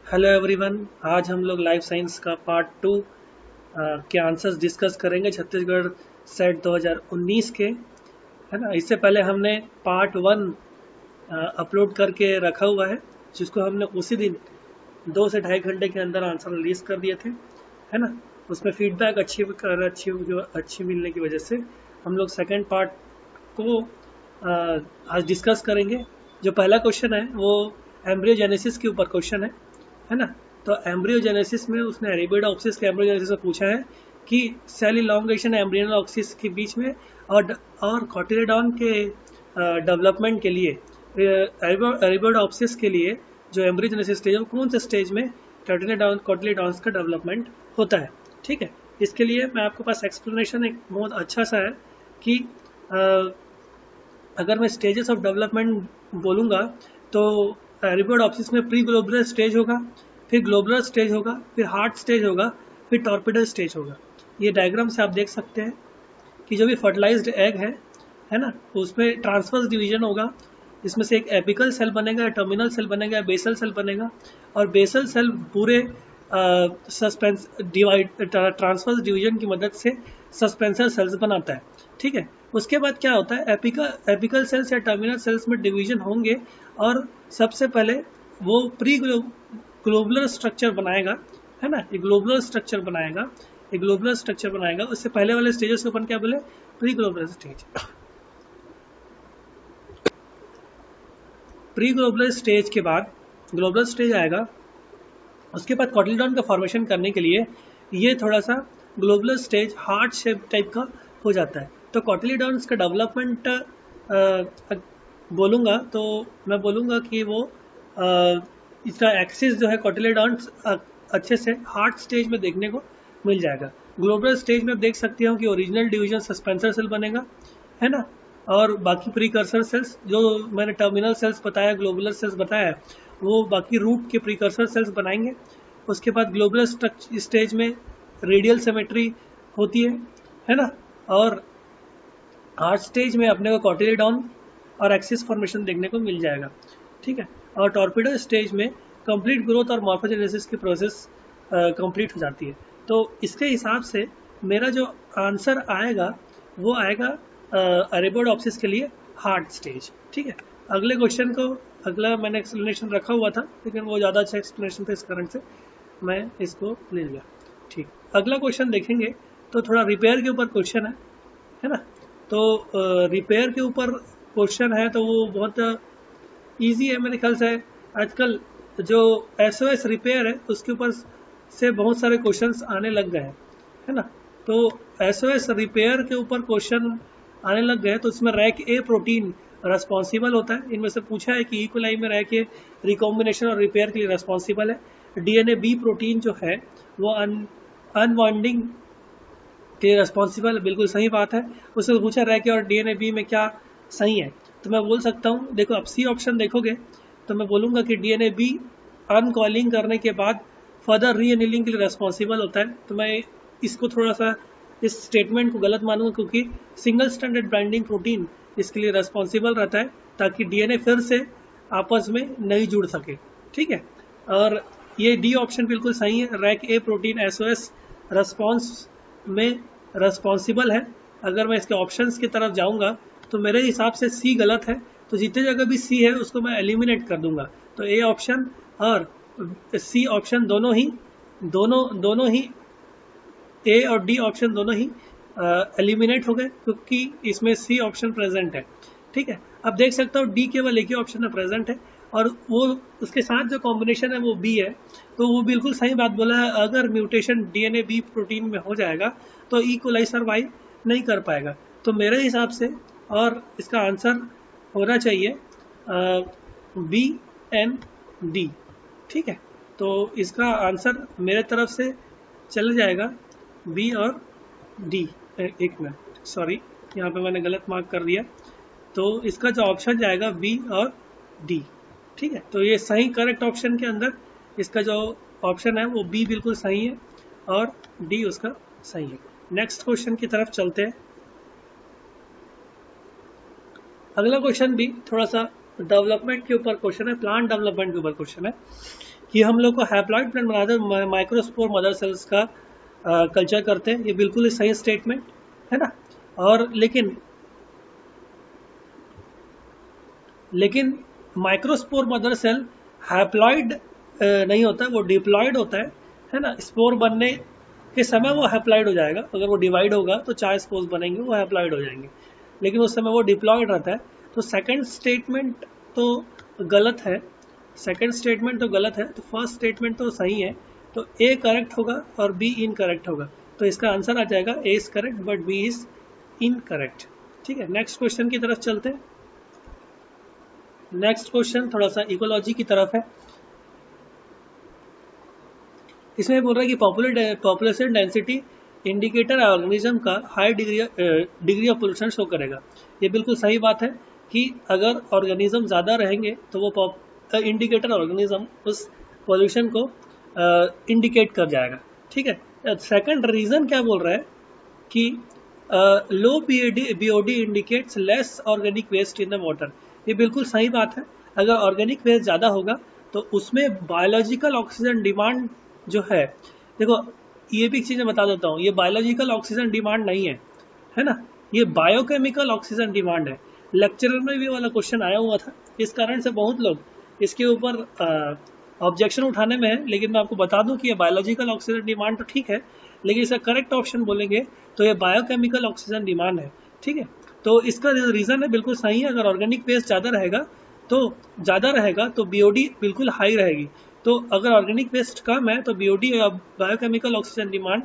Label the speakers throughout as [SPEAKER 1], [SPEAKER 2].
[SPEAKER 1] Hello everyone. आज हम लोग लाइफ साइंस का पार्ट 2 के आंसर्स डिस्कस करेंगे छत्तीसगढ़ सेट 2019 के, है ना। इससे पहले हमने पार्ट 1 अपलोड करके रखा हुआ है, जिसको हमने उसी दिन 2 से ढाई घंटे के अंदर आंसर रिलीज कर दिए थे, है ना। उसमें फीडबैक अच्छी मिलने की वजह से हम लोग सेकेंड पार्ट को आज डिस्कस करेंगे। जो पहला क्वेश्चन है वो एम्ब्रियोजेनेसिस के ऊपर क्वेश्चन है ना। तो एम्ब्रियोजेनेसिस में उसने अरेबिडोप्सिस के एम्ब्रियोजेनेसिस में पूछा है कि सेल इलॉन्गेशन एम्ब्रियोनल ऑक्सिस के बीच में और कॉटिलेडॉन के डेवलपमेंट के लिए, अरेबिडोप्सिस के लिए जो एम्ब्रियोजेनेसिस स्टेज है, कौन से स्टेज में कॉटिलेडॉन्स का डेवलपमेंट होता है। ठीक है, इसके लिए मैं आपके पास एक्सप्लेनेशन एक बहुत अच्छा सा है कि अगर मैं स्टेजेस ऑफ डेवलपमेंट बोलूँगा तो अरेबिडोप्सिस में प्री ग्लोबुलर स्टेज होगा, फिर ग्लोबुलर स्टेज होगा, फिर हार्ट स्टेज होगा, फिर टॉर्पिडल स्टेज होगा। ये डायग्राम से आप देख सकते हैं कि जो भी फर्टिलाइज्ड एग है ना, उसमें ट्रांसवर्स डिवीजन होगा। इसमें से एक एपिकल सेल बनेगा, टर्मिनल सेल बनेगा, बेसल सेल बनेगा, और बेसल सेल पूरे ट्रांसवर्स डिवीजन की मदद से सस्पेंसर सेल्स बनाता है। ठीक है, उसके बाद क्या होता है, एपिकल सेल्स या टर्मिनल सेल्स में डिवीजन होंगे, और सबसे पहले वो प्री ग्लोबुलर स्ट्रक्चर बनाएगा, है ना। एक ग्लोबुलर स्ट्रक्चर बनाएगा। उससे पहले वाले स्टेजेस को अपन क्या बोले, pre globular stage. Pre globular stage के बाद ग्लोबुलर स्टेज आएगा। उसके बाद कॉटिलेडॉन का फॉर्मेशन करने के लिए ये थोड़ा सा globular stage heart shape type का हो जाता है। तो कॉटिलेडॉन्स का डेवलपमेंट बोलूँगा तो मैं बोलूँगा कि वो इसका एक्सिस जो है कॉटिलेडॉन्स अच्छे से हार्ट स्टेज में देखने को मिल जाएगा। ग्लोबुलर स्टेज में देख सकते हो कि ओरिजिनल डिवीजन सस्पेंसर सेल बनेगा, है ना, और बाकी प्रीकर्सर सेल्स जो मैंने टर्मिनल सेल्स बताया, ग्लोबुलर सेल्स बताया, वो बाकी रूट के प्रीकर्सर सेल्स बनाएंगे। उसके बाद ग्लोबुलर स्टेज में रेडियल सिमेट्री होती है ना, और हार्ट स्टेज में अपने को कॉटिलेडॉन और एक्सिस फॉर्मेशन देखने को मिल जाएगा। ठीक है, और टॉर्पिडो स्टेज में कंप्लीट ग्रोथ और मॉर्फोजेनेसिस की प्रोसेस कंप्लीट हो जाती है। तो इसके हिसाब से मेरा जो आंसर आएगा वो आएगा अरेबिडोप्सिस के लिए हार्ट स्टेज। ठीक है, अगला मैंने एक्सप्लेनेशन रखा हुआ था, लेकिन वो ज़्यादा अच्छा एक्सप्लेनेशन था, इस कारण से मैं इसको ले लिया। ठीक, अगला क्वेश्चन देखेंगे तो थोड़ा रिपेयर के ऊपर क्वेश्चन है ना। तो रिपेयर के ऊपर क्वेश्चन है तो वो बहुत इजी है मेरे ख्याल से। आजकल जो SOS रिपेयर है उसके ऊपर से बहुत सारे क्वेश्चंस आने लग गए हैं, है ना। तो SOS रिपेयर के ऊपर क्वेश्चन आने लग गए तो उसमें रैक ए प्रोटीन रेस्पॉन्सिबल होता है। इनमें से पूछा है कि इक्वलाई में रैक ए रिकॉम्बिनेशन और रिपेयर के लिए रेस्पॉन्सिबल है। DNA B प्रोटीन जो है वो अनवाइंडिंग के लिए रेस्पॉन्सिबल, बिल्कुल सही बात है। उससे पूछा रैक ए और DNA B में क्या सही है, तो मैं बोल सकता हूँ, देखो आप सी ऑप्शन देखोगे तो मैं बोलूँगा कि DNA B अनकॉलिंग करने के बाद फर्दर री एनिलिंग के लिए रेस्पॉन्सिबल होता है। तो मैं इसको थोड़ा सा इस स्टेटमेंट को गलत मानूंगा, क्योंकि सिंगल स्ट्रैंडेड बाइंडिंग प्रोटीन इसके लिए रेस्पॉन्सिबल रहता है ताकि DNA फिर से आपस में नहीं जुड़ सके। ठीक है, और ये डी ऑप्शन बिल्कुल सही है, रैक ए प्रोटीन SOS रेस्पॉन्स में रेस्पॉन्सिबल है। अगर मैं इसके ऑप्शंस की तरफ जाऊंगा तो मेरे हिसाब से सी गलत है, तो जितने जगह भी सी है उसको मैं एलिमिनेट कर दूंगा। तो ए ऑप्शन और सी ऑप्शन दोनों ही ए और डी ऑप्शन दोनों ही एलिमिनेट हो गए, क्योंकि इसमें सी ऑप्शन प्रेजेंट है। ठीक है, अब देख सकता हूँ डी केवल एक ही ऑप्शन में प्रेजेंट है, और वो उसके साथ जो कॉम्बिनेशन है वो बी है। तो वो बिल्कुल सही बात बोला है, अगर म्यूटेशन DNA B प्रोटीन में हो जाएगा तो इक्वलाई सर्वाइव नहीं कर पाएगा। तो मेरे हिसाब से और इसका आंसर होना चाहिए BND। ठीक है, तो इसका आंसर मेरे तरफ से चल जाएगा बी और डी। एक मिनट, सॉरी, यहाँ पे मैंने गलत मार्क कर दिया। तो इसका जो ऑप्शन जाएगा बी और डी। ठीक है, तो ये सही करेक्ट ऑप्शन के अंदर इसका जो ऑप्शन है वो बी बिल्कुल सही है और डी उसका सही है। नेक्स्ट क्वेश्चन की तरफ चलते हैं। अगला क्वेश्चन भी थोड़ा सा डेवलपमेंट के ऊपर क्वेश्चन है, प्लांट डेवलपमेंट के ऊपर क्वेश्चन है। कि हम लोग को हैप्लॉइड प्लांट बनाते माइक्रोस्पोर मदर सेल्स का कल्चर करते हैं, ये बिल्कुल ही सही स्टेटमेंट है ना। और लेकिन माइक्रोस्पोर मदर सेल हैप्लॉइड नहीं होता, वो डिप्लॉइड होता है ना। स्पोर बनने के समय वो हैप्लॉइड हो जाएगा, अगर वो डिवाइड होगा तो 4 स्पोर्स बनेंगे, वो हैप्लॉइड हो जाएंगे, लेकिन उस समय वो डिप्लॉइड रहता है। तो सेकंड स्टेटमेंट तो गलत है, तो फर्स्ट स्टेटमेंट तो सही है। तो ए करेक्ट होगा और बी इनकरेक्ट होगा। तो इसका आंसर आ जाएगा A is correct but B is incorrect. ठीक है, नेक्स्ट क्वेश्चन की तरफ चलते हैं। नेक्स्ट क्वेश्चन थोड़ा सा इकोलॉजी की तरफ है। इसमें बोल रहा है कि पॉपुलेशन डेंसिटी इंडिकेटर ऑर्गेनिज्म का high degree of pollution show करेगा। ये बिल्कुल सही बात है कि अगर ऑर्गेनिज्म ज़्यादा रहेंगे तो वो इंडिकेटर ऑर्गेनिज्म उस पोल्यूशन को इंडिकेट कर जाएगा। ठीक है, सेकंड रीज़न क्या बोल रहा है कि low BOD indicates less organic waste in the water. ये बिल्कुल सही बात है। अगर ऑर्गेनिक वेस्ट ज़्यादा होगा तो उसमें बायोलॉजिकल ऑक्सीजन डिमांड जो है, देखो ये भी एक चीज़ मैं बता देता हूँ, ये बायोलॉजिकल ऑक्सीजन डिमांड नहीं है ना, ये बायोकेमिकल ऑक्सीजन डिमांड है। लेक्चरर में भी वाला क्वेश्चन आया हुआ था, इस कारण से बहुत लोग इसके ऊपर ऑब्जेक्शन उठाने में है। लेकिन मैं आपको बता दूं कि ये बायोलॉजिकल ऑक्सीजन डिमांड तो ठीक है, लेकिन इसका करेक्ट ऑप्शन बोलेंगे तो ये बायोकेमिकल ऑक्सीजन डिमांड है। ठीक है, तो इसका रीज़न है बिल्कुल सही है। अगर ऑर्गेनिक वेस्ट ज़्यादा रहेगा तो बीओडी बिल्कुल हाई रहेगी। तो अगर ऑर्गेनिक वेस्ट कम है तो बीओडी बायोकेमिकल ऑक्सीजन डिमांड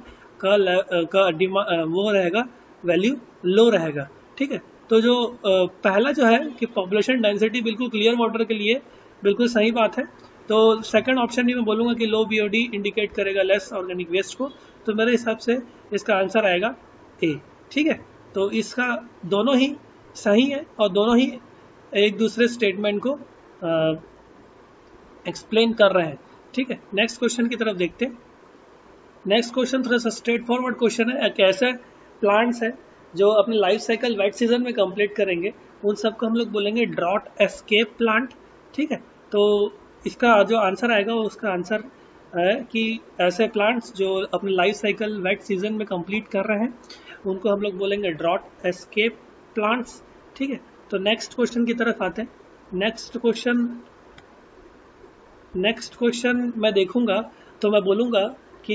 [SPEAKER 1] वो रहेगा, वैल्यू लो रहेगा। ठीक है, तो जो पहला जो है कि पॉपुलेशन डेंसिटी बिल्कुल क्लियर वाटर के लिए बिल्कुल सही बात है। तो सेकंड ऑप्शन ही मैं बोलूँगा कि लो बीओडी इंडिकेट करेगा लेस ऑर्गेनिक वेस्ट को। तो मेरे हिसाब से इसका आंसर आएगा ए। ठीक है, तो इसका दोनों ही सही है और दोनों ही एक दूसरे स्टेटमेंट को एक्सप्लेन कर रहे हैं। ठीक है, नेक्स्ट क्वेश्चन की तरफ देखते हैं। नेक्स्ट क्वेश्चन थोड़ा सा स्ट्रेट फॉरवर्ड क्वेश्चन है। एक ऐसे प्लांट्स है जो अपने लाइफ साइकिल वेट सीजन में कंप्लीट करेंगे, उन सबको हम लोग बोलेंगे ड्रॉट एस्केप प्लांट। ठीक है, तो इसका जो आंसर आएगा वो उसका आंसर है कि ऐसे प्लांट्स जो अपने लाइफ साइकिल वेट सीजन में कंप्लीट कर रहे हैं उनको हम लोग बोलेंगे ड्रॉट एस्केप प्लांट्स। ठीक है, तो नेक्स्ट क्वेश्चन की तरफ आते हैं। नेक्स्ट क्वेश्चन मैं देखूंगा तो मैं बोलूँगा कि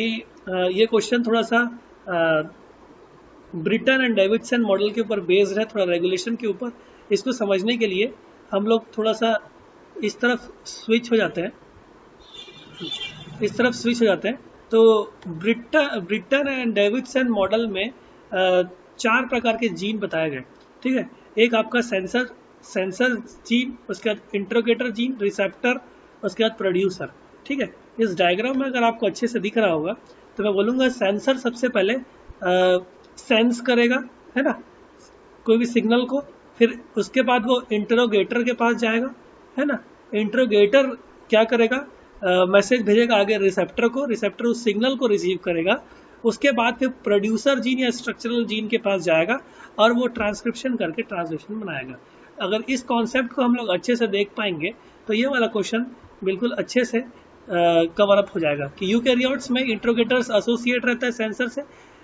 [SPEAKER 1] ये क्वेश्चन थोड़ा सा ब्रिटन एंड डेविडसन मॉडल के ऊपर बेस्ड है, थोड़ा रेगुलेशन के ऊपर। इसको समझने के लिए हम लोग थोड़ा सा इस तरफ स्विच हो जाते हैं। तो ब्रिटन एंड डेविडसन मॉडल में 4 प्रकार के जीन बताए गए। ठीक है, एक आपका सेंसर जीन, उसके बाद इंट्रोगेटर जीन, रिसेप्टर, उसके बाद प्रोड्यूसर। ठीक है, इस डायग्राम में अगर आपको अच्छे से दिख रहा होगा तो मैं बोलूँगा सेंसर सबसे पहले सेंस करेगा, है ना, कोई भी सिग्नल को, फिर उसके बाद वो इंट्रोगेटर के पास जाएगा, है ना। इंट्रोगेटर क्या करेगा, मैसेज भेजेगा आगे रिसेप्टर को, रिसेप्टर उस सिग्नल को रिसीव करेगा। उसके बाद फिर प्रोड्यूसर जीन या स्ट्रक्चरल जीन के पास जाएगा और वो ट्रांसक्रिप्शन करके ट्रांसलेशन बनाएगा। अगर इस कॉन्सेप्ट को हम लोग अच्छे से देख पाएंगे तो ये वाला क्वेश्चन बिल्कुल अच्छे से कवर अप हो जाएगा कि यूकैरियोट्स में इंट्रोगेटर्स एसोसिएट रहता है सेंसर से।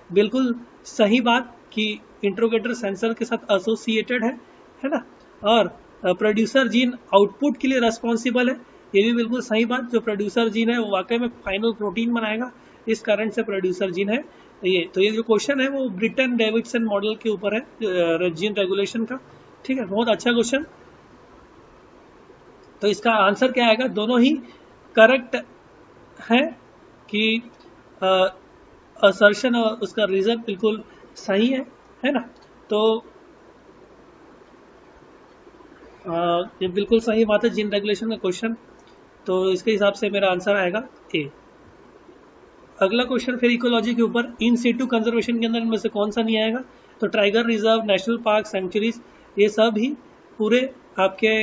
[SPEAKER 1] बिल्कुल सही बात कि इंट्रोगेटर सेंसर के साथ एसोसिएटेड है ना। और प्रोड्यूसर जीन आउटपुट के लिए रेस्पॉन्सिबल है, ये भी बिल्कुल सही बात। जो प्रोड्यूसर जीन है वो वाकई में फाइनल प्रोटीन बनाएगा, इस कारण से प्रोड्यूसर जीन है ये। तो ये जो क्वेश्चन है वो ब्रिटन डेविडसन मॉडल के ऊपर है, जीन रेगुलेशन का। ठीक है, बहुत अच्छा क्वेश्चन। तो इसका आंसर क्या आएगा, दोनों ही करेक्ट है कि असर्शन और उसका रीजन बिल्कुल सही है ना। तो ये बिल्कुल सही बात है, जीन रेगुलेशन का क्वेश्चन। तो इसके हिसाब से मेरा आंसर आएगा ए। अगला क्वेश्चन फिर इकोलॉजी के ऊपर, इन सिटू कंजर्वेशन के अंदर इनमें से कौन सा नहीं आएगा। तो tiger reserve, national park, sanctuaries, ये सब ही पूरे आपके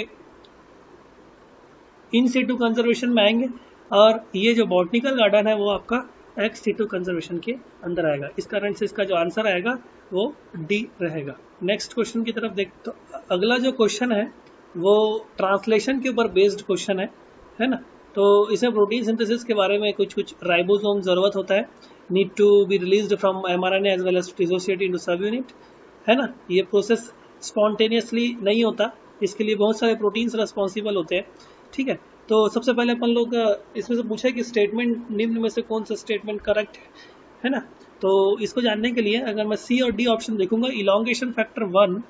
[SPEAKER 1] इन सिटू कंजर्वेशन में आएंगे। और ये जो बॉटनिकल गार्डन है वो आपका एक्स सिटू कंजर्वेशन के अंदर आएगा। इस कारण से इसका जो आंसर आएगा वो डी रहेगा। नेक्स्ट क्वेश्चन की तरफ देख, तो अगला जो क्वेश्चन है वो ट्रांसलेशन के ऊपर बेस्ड क्वेश्चन है ना। तो इसमें प्रोटीन सिंथेसिस के बारे में कुछ कुछ राइबोसोम ज़रूरत होता है, need to be released from mRNA as well as dissociate into sub unit, है ना। ये प्रोसेस स्पॉन्टेनियसली नहीं होता, इसके लिए बहुत सारे प्रोटीन्स रिस्पॉन्सिबल होते हैं, ठीक है। तो सबसे पहले अपन लोग इसमें से पूछा कि स्टेटमेंट निम्न में से कौन सा स्टेटमेंट करेक्ट है ना। तो इसको जानने के लिए अगर मैं सी और डी ऑप्शन देखूंगा, इलॉन्गेशन फैक्टर 1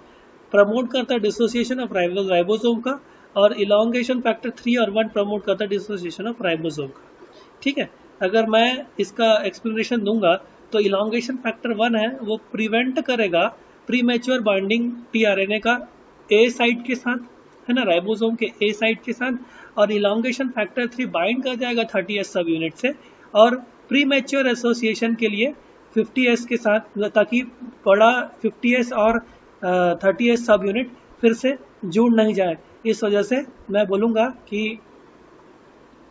[SPEAKER 1] प्रमोट करता है डिसोसिएशन ऑफ राइबोसोम का, और इलॉन्गेशन फैक्टर 3 और 1 प्रमोट करता है डिसोसिएशन ऑफ राइबोसोम का, ठीक है। अगर मैं इसका एक्सप्लेनेशन दूंगा तो इलॉन्गेशन फैक्टर 1 है वो प्रिवेंट करेगा प्रीमेच्योर बाइंडिंग टीआरएनए का ए साइट के साथ, है ना, राइबोसोम के ए साइट के साथ, और इलॉन्गेशन फैक्टर 3 बाइंड कर जाएगा 30S सब यूनिट से, और प्रीमेच्योर एसोसिएशन के लिए 50S के साथ, ताकि बड़ा 50S और 30S सब यूनिट फिर से जुड़ नहीं जाए। इस वजह से मैं बोलूँगा कि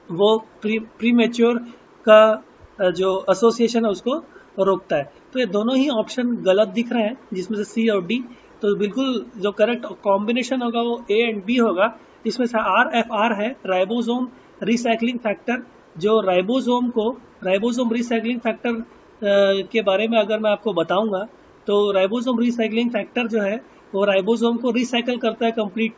[SPEAKER 1] वो प्रीमेच्योर का जो एसोसिएशन है उसको रोकता है। तो ये दोनों ही ऑप्शन गलत दिख रहे हैं जिसमें से सी और डी। तो बिल्कुल जो करेक्ट कॉम्बिनेशन होगा वो ए एंड बी होगा, जिसमें से RFR है राइबोसोम रिसाइकलिंग फैक्टर। जो राइबोसोम रिसाइकलिंग फैक्टर के बारे में अगर मैं आपको बताऊंगा, तो राइबोसोम रिसाइकलिंग फैक्टर जो है वो राइबोसोम को रिसाइकल करता है कंप्लीट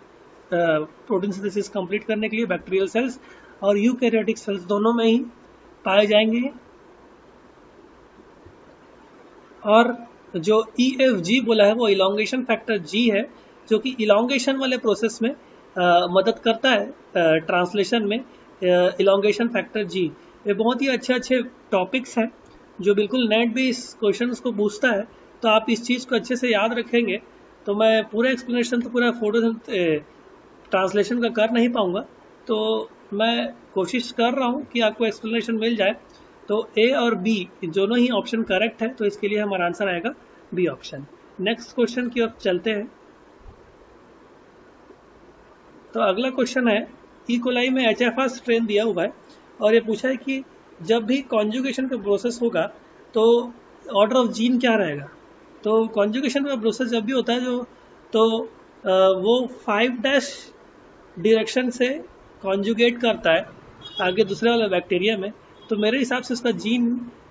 [SPEAKER 1] प्रोटीन सिंथेसिस कंप्लीट करने के लिए। बैक्टीरियल सेल्स और यूकैरियोटिक सेल्स दोनों में ही पाए जाएंगे। और जो EFG बोला है वो इलॉन्गेशन फैक्टर G है, जो कि इलॉन्गेशन वाले प्रोसेस में मदद करता है ट्रांसलेशन में। इलॉन्गेशन फैक्टर G ये बहुत ही अच्छे अच्छे टॉपिक्स हैं जो बिल्कुल नेट भी इस क्वेश्चंस को पूछता है। तो आप इस चीज़ को अच्छे से याद रखेंगे तो मैं पूरा एक्सप्लेनेशन तो पूरा फोटो ट्रांसलेशन का कर नहीं पाऊंगा, तो मैं कोशिश कर रहा हूँ कि आपको एक्सप्लेनेशन मिल जाए। तो ए और बी दोनों ही ऑप्शन करेक्ट है, तो इसके लिए हमारा आंसर आएगा बी ऑप्शन। नेक्स्ट क्वेश्चन की ओर चलते हैं। तो अगला क्वेश्चन है, ई कोलाई में HFR स्ट्रेन दिया हुआ है और ये पूछा है कि जब भी कॉन्जुगेशन का प्रोसेस होगा तो ऑर्डर ऑफ जीन क्या रहेगा। तो कॉन्जुगेशन का प्रोसेस जब भी होता है तो वो 5' डायरेक्शन से कॉन्जुगेट करता है आगे दूसरे वाले बैक्टीरिया में। तो मेरे हिसाब से उसका जीन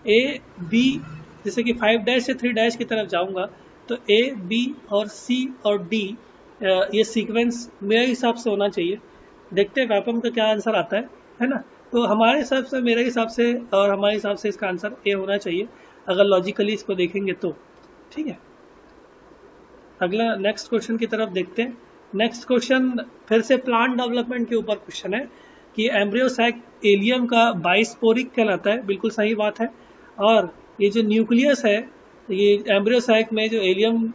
[SPEAKER 1] ए बी, जैसे कि 5' से 3' की तरफ जाऊंगा तो ए बी और सी और डी ये सीक्वेंस मेरे हिसाब से होना चाहिए। देखते हैं व्यापम का क्या आंसर आता है ना। तो हमारे हिसाब से, मेरे हिसाब से और हमारे हिसाब से इसका आंसर ए होना चाहिए अगर लॉजिकली इसको देखेंगे तो, ठीक है। अगला नेक्स्ट क्वेश्चन की तरफ देखते हैं। नेक्स्ट क्वेश्चन फिर से प्लांट डेवलपमेंट के ऊपर क्वेश्चन है कि एम्ब्रियो सैक एलियम का बाइस्पोरिक कहलाता है, बिल्कुल सही बात है। और ये जो न्यूक्लियस है, ये एम्ब्रियो सैक में जो एलियम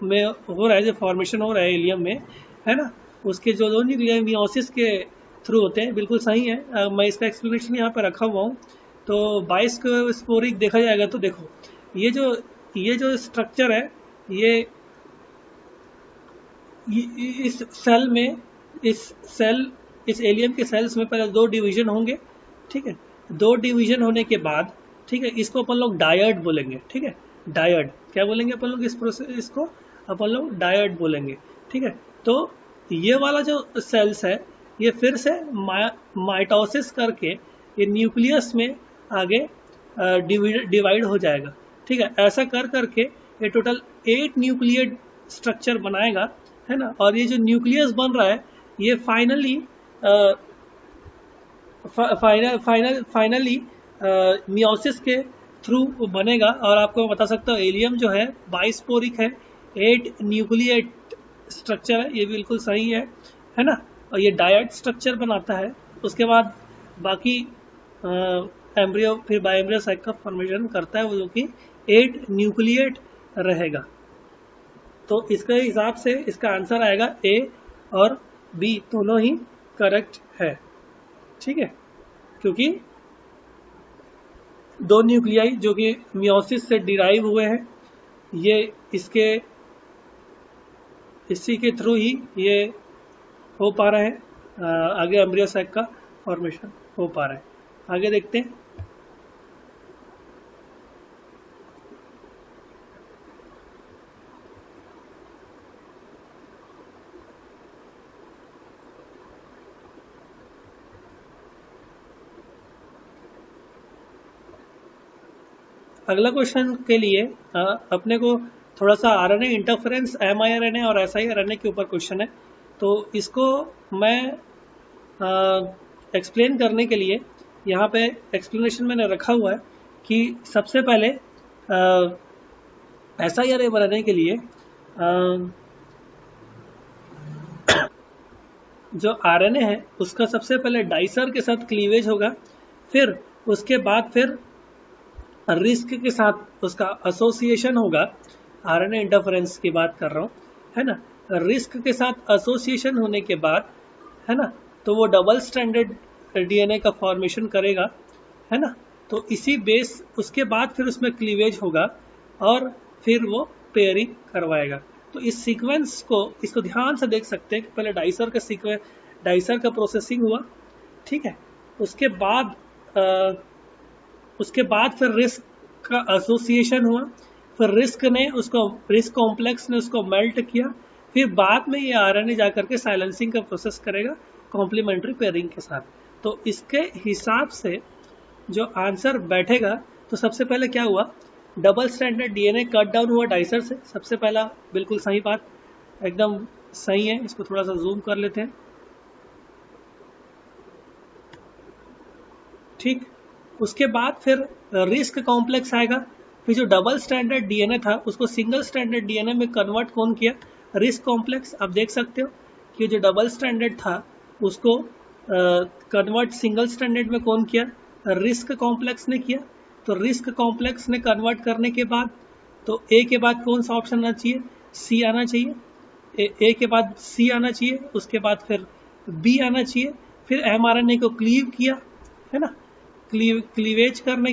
[SPEAKER 1] में हो रहा है, जो फॉर्मेशन हो रहा है एलियम में, है ना, उसके जो दो न्यूक्लियर मियोसिस के थ्रू होते हैं, बिल्कुल सही है। मैं इसका एक्सप्लेनेशन यहाँ पर रखा हुआ हूँ। तो बाइस्पोरिक देखा जाएगा तो देखो ये जो स्ट्रक्चर है, ये इस सेल में इस एलियम के सेल्स में पहले 2 डिवीजन होंगे, ठीक है। 2 डिवीजन होने के बाद, ठीक है, इसको अपन लोग डायड बोलेंगे, ठीक है। डायड क्या बोलेंगे अपन लोग, इस प्रोसेस इसको अपन लोग डायड बोलेंगे, ठीक है। तो ये वाला जो सेल्स है ये फिर से माइटोसिस करके ये न्यूक्लियस में आगे डिवाइड हो जाएगा, ठीक है। ऐसा कर करके ये टोटल 8 न्यूक्लियर स्ट्रक्चर बनाएगा, है ना। और ये जो न्यूक्लियस बन रहा है ये फाइनली मियोसिस के थ्रू बनेगा। और आपको मैं बता सकता हूँ एलियम जो है बाइस्पोरिक है, 8 न्यूक्लिएट स्ट्रक्चर है, ये बिल्कुल सही है ना। और ये डायड स्ट्रक्चर बनाता है। उसके बाद बाकी एम्ब्रियो फिर बायोएम्ब्रियो साइक का फॉर्मेशन करता है वो, जो कि 8 न्यूक्लिएट रहेगा। तो इसके हिसाब से इसका आंसर आएगा ए और बी दोनों ही करेक्ट है, ठीक है। क्योंकि 2 न्यूक्लियाई जो कि मियोसिस से डिराइव हुए हैं, ये इसी के थ्रू ही ये हो पा रहा है, आगे एम्ब्रियो सैक का फॉर्मेशन हो पा रहा है। आगे देखते हैं। अगला क्वेश्चन के लिए अपने को थोड़ा सा आरएनए इंटरफेरेंस, एमआईआरएनए और एसआईआरएनए के ऊपर क्वेश्चन है। तो इसको मैं एक्सप्लेन करने के लिए यहाँ पे एक्सप्लेनेशन मैंने रखा हुआ है कि सबसे पहले एसआईआरएनए बनाने के लिए जो आरएनए है उसका सबसे पहले डाइसर के साथ क्लीवेज होगा, फिर उसके बाद फिर रिस्क के साथ उसका एसोसिएशन होगा। आरएनए इंटरफेरेंस की बात कर रहा हूँ, है ना। रिस्क के साथ एसोसिएशन होने के बाद, है ना, तो वो डबल स्ट्रैंडेड डीएनए का फॉर्मेशन करेगा, है ना। तो इसी बेस उसके बाद फिर उसमें क्लीवेज होगा और फिर वो पेयरिंग करवाएगा। तो इस सीक्वेंस को, इसको ध्यान से देख सकते हैं कि पहले डाइसर का प्रोसेसिंग हुआ, ठीक है। उसके बाद फिर रिस्क का एसोसिएशन हुआ, फिर रिस्क कॉम्प्लेक्स ने उसको मेल्ट किया, फिर बाद में ये आरएनए जाकर के साइलेंसिंग का प्रोसेस करेगा कॉम्प्लीमेंट्री पेयरिंग के साथ। तो इसके हिसाब से जो आंसर बैठेगा, तो सबसे पहले क्या हुआ, double standard DNA cut down हुआ डाइसर से, सबसे पहला बिल्कुल सही बात, एकदम सही है। इसको थोड़ा सा जूम कर लेते हैं, ठीक। उसके बाद फिर रिस्क कॉम्प्लेक्स आएगा, फिर जो डबल स्टैंडर्ड डीएनए था उसको सिंगल स्टैंडर्ड डीएनए में कन्वर्ट कौन किया, रिस्क कॉम्प्लेक्स। आप देख सकते हो कि जो डबल स्टैंडर्ड था उसको कन्वर्ट सिंगल स्टैंडर्ड में कौन किया, रिस्क कॉम्प्लेक्स ने किया। तो रिस्क कॉम्प्लेक्स ने कन्वर्ट करने के बाद तो ए के बाद कौन सा ऑप्शन आना चाहिए, सी आना चाहिए। ए के बाद सी आना चाहिए, उसके बाद फिर बी आना चाहिए, फिर एमआरएनए को क्लीव किया, है ना। क्लीवेज करने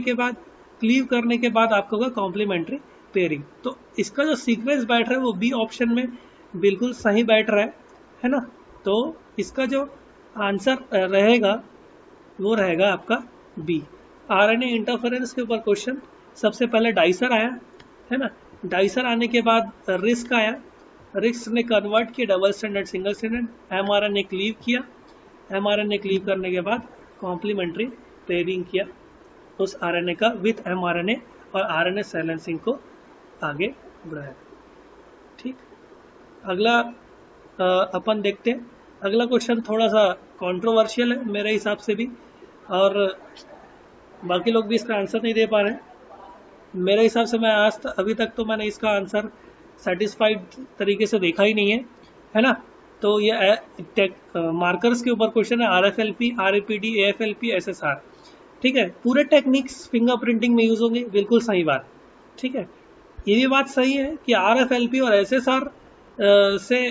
[SPEAKER 1] के बाद आपको होगा कॉम्प्लीमेंट्री पेयरिंग। तो इसका जो सीक्वेंस बैठ रहा है वो बी ऑप्शन में बिल्कुल सही बैठ रहा है ना। तो इसका जो आंसर रहेगा वो रहेगा आपका बी। आरएनए इंटरफेरेंस के ऊपर क्वेश्चन, सबसे पहले डाइसर आया, है ना। डाइसर आने के बाद रिस्क आया, रिस्क ने कन्वर्ट किया double standard single standard, mRNA cleave किया, एमआरएनए क्लीव करने के बाद कॉम्प्लीमेंट्री पेयरिंग किया उस आरएनए का विथ एमआरएनए, और आरएनए साइलेंसिंग को आगे बढ़ाया, ठीक। अगला अपन देखते हैं। अगला क्वेश्चन थोड़ा सा कंट्रोवर्शियल है मेरे हिसाब से भी, और बाकी लोग भी इसका आंसर नहीं दे पा रहे हैं। मेरे हिसाब से मैं अभी तक तो मैंने इसका आंसर सेटिस्फाइड तरीके से देखा ही नहीं है ना। तो ये मार्कर्स के ऊपर क्वेश्चन है, RFLP, RAPD, AFLP, SSR, ठीक है। पूरे टेक्निक्स फिंगरप्रिंटिंग में यूज होंगे, बिल्कुल सही बात, ठीक है। ये भी बात सही है कि RFLP और SSR से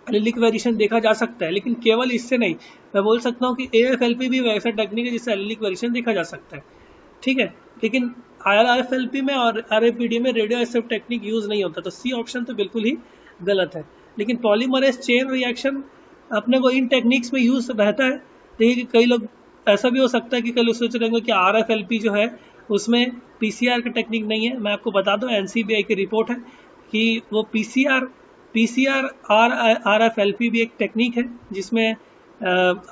[SPEAKER 1] एलिलिक वेरिएशन देखा जा सकता है, लेकिन केवल इससे नहीं। मैं बोल सकता हूँ कि AFLP भी वैसा टेक्निक है जिससे एलिलिक वेरिएशन देखा जा सकता है, ठीक है। लेकिन RFLP में और RAPD में रेडियो एक्टिव टेक्निक यूज नहीं होता, तो सी ऑप्शन तो बिल्कुल ही गलत है। लेकिन पॉलीमरेज चेन रिएक्शन अपने को इन टेक्निक्स में यूज रहता है। देखिए कई लोग, ऐसा भी हो सकता है कि कई लोग सोच रहे होंगे कि RFLP जो है उसमें PCR की टेक्निक नहीं है। मैं आपको बता दूं, NCBI की रिपोर्ट है कि वो PCR RFLP भी एक टेक्निक है जिसमें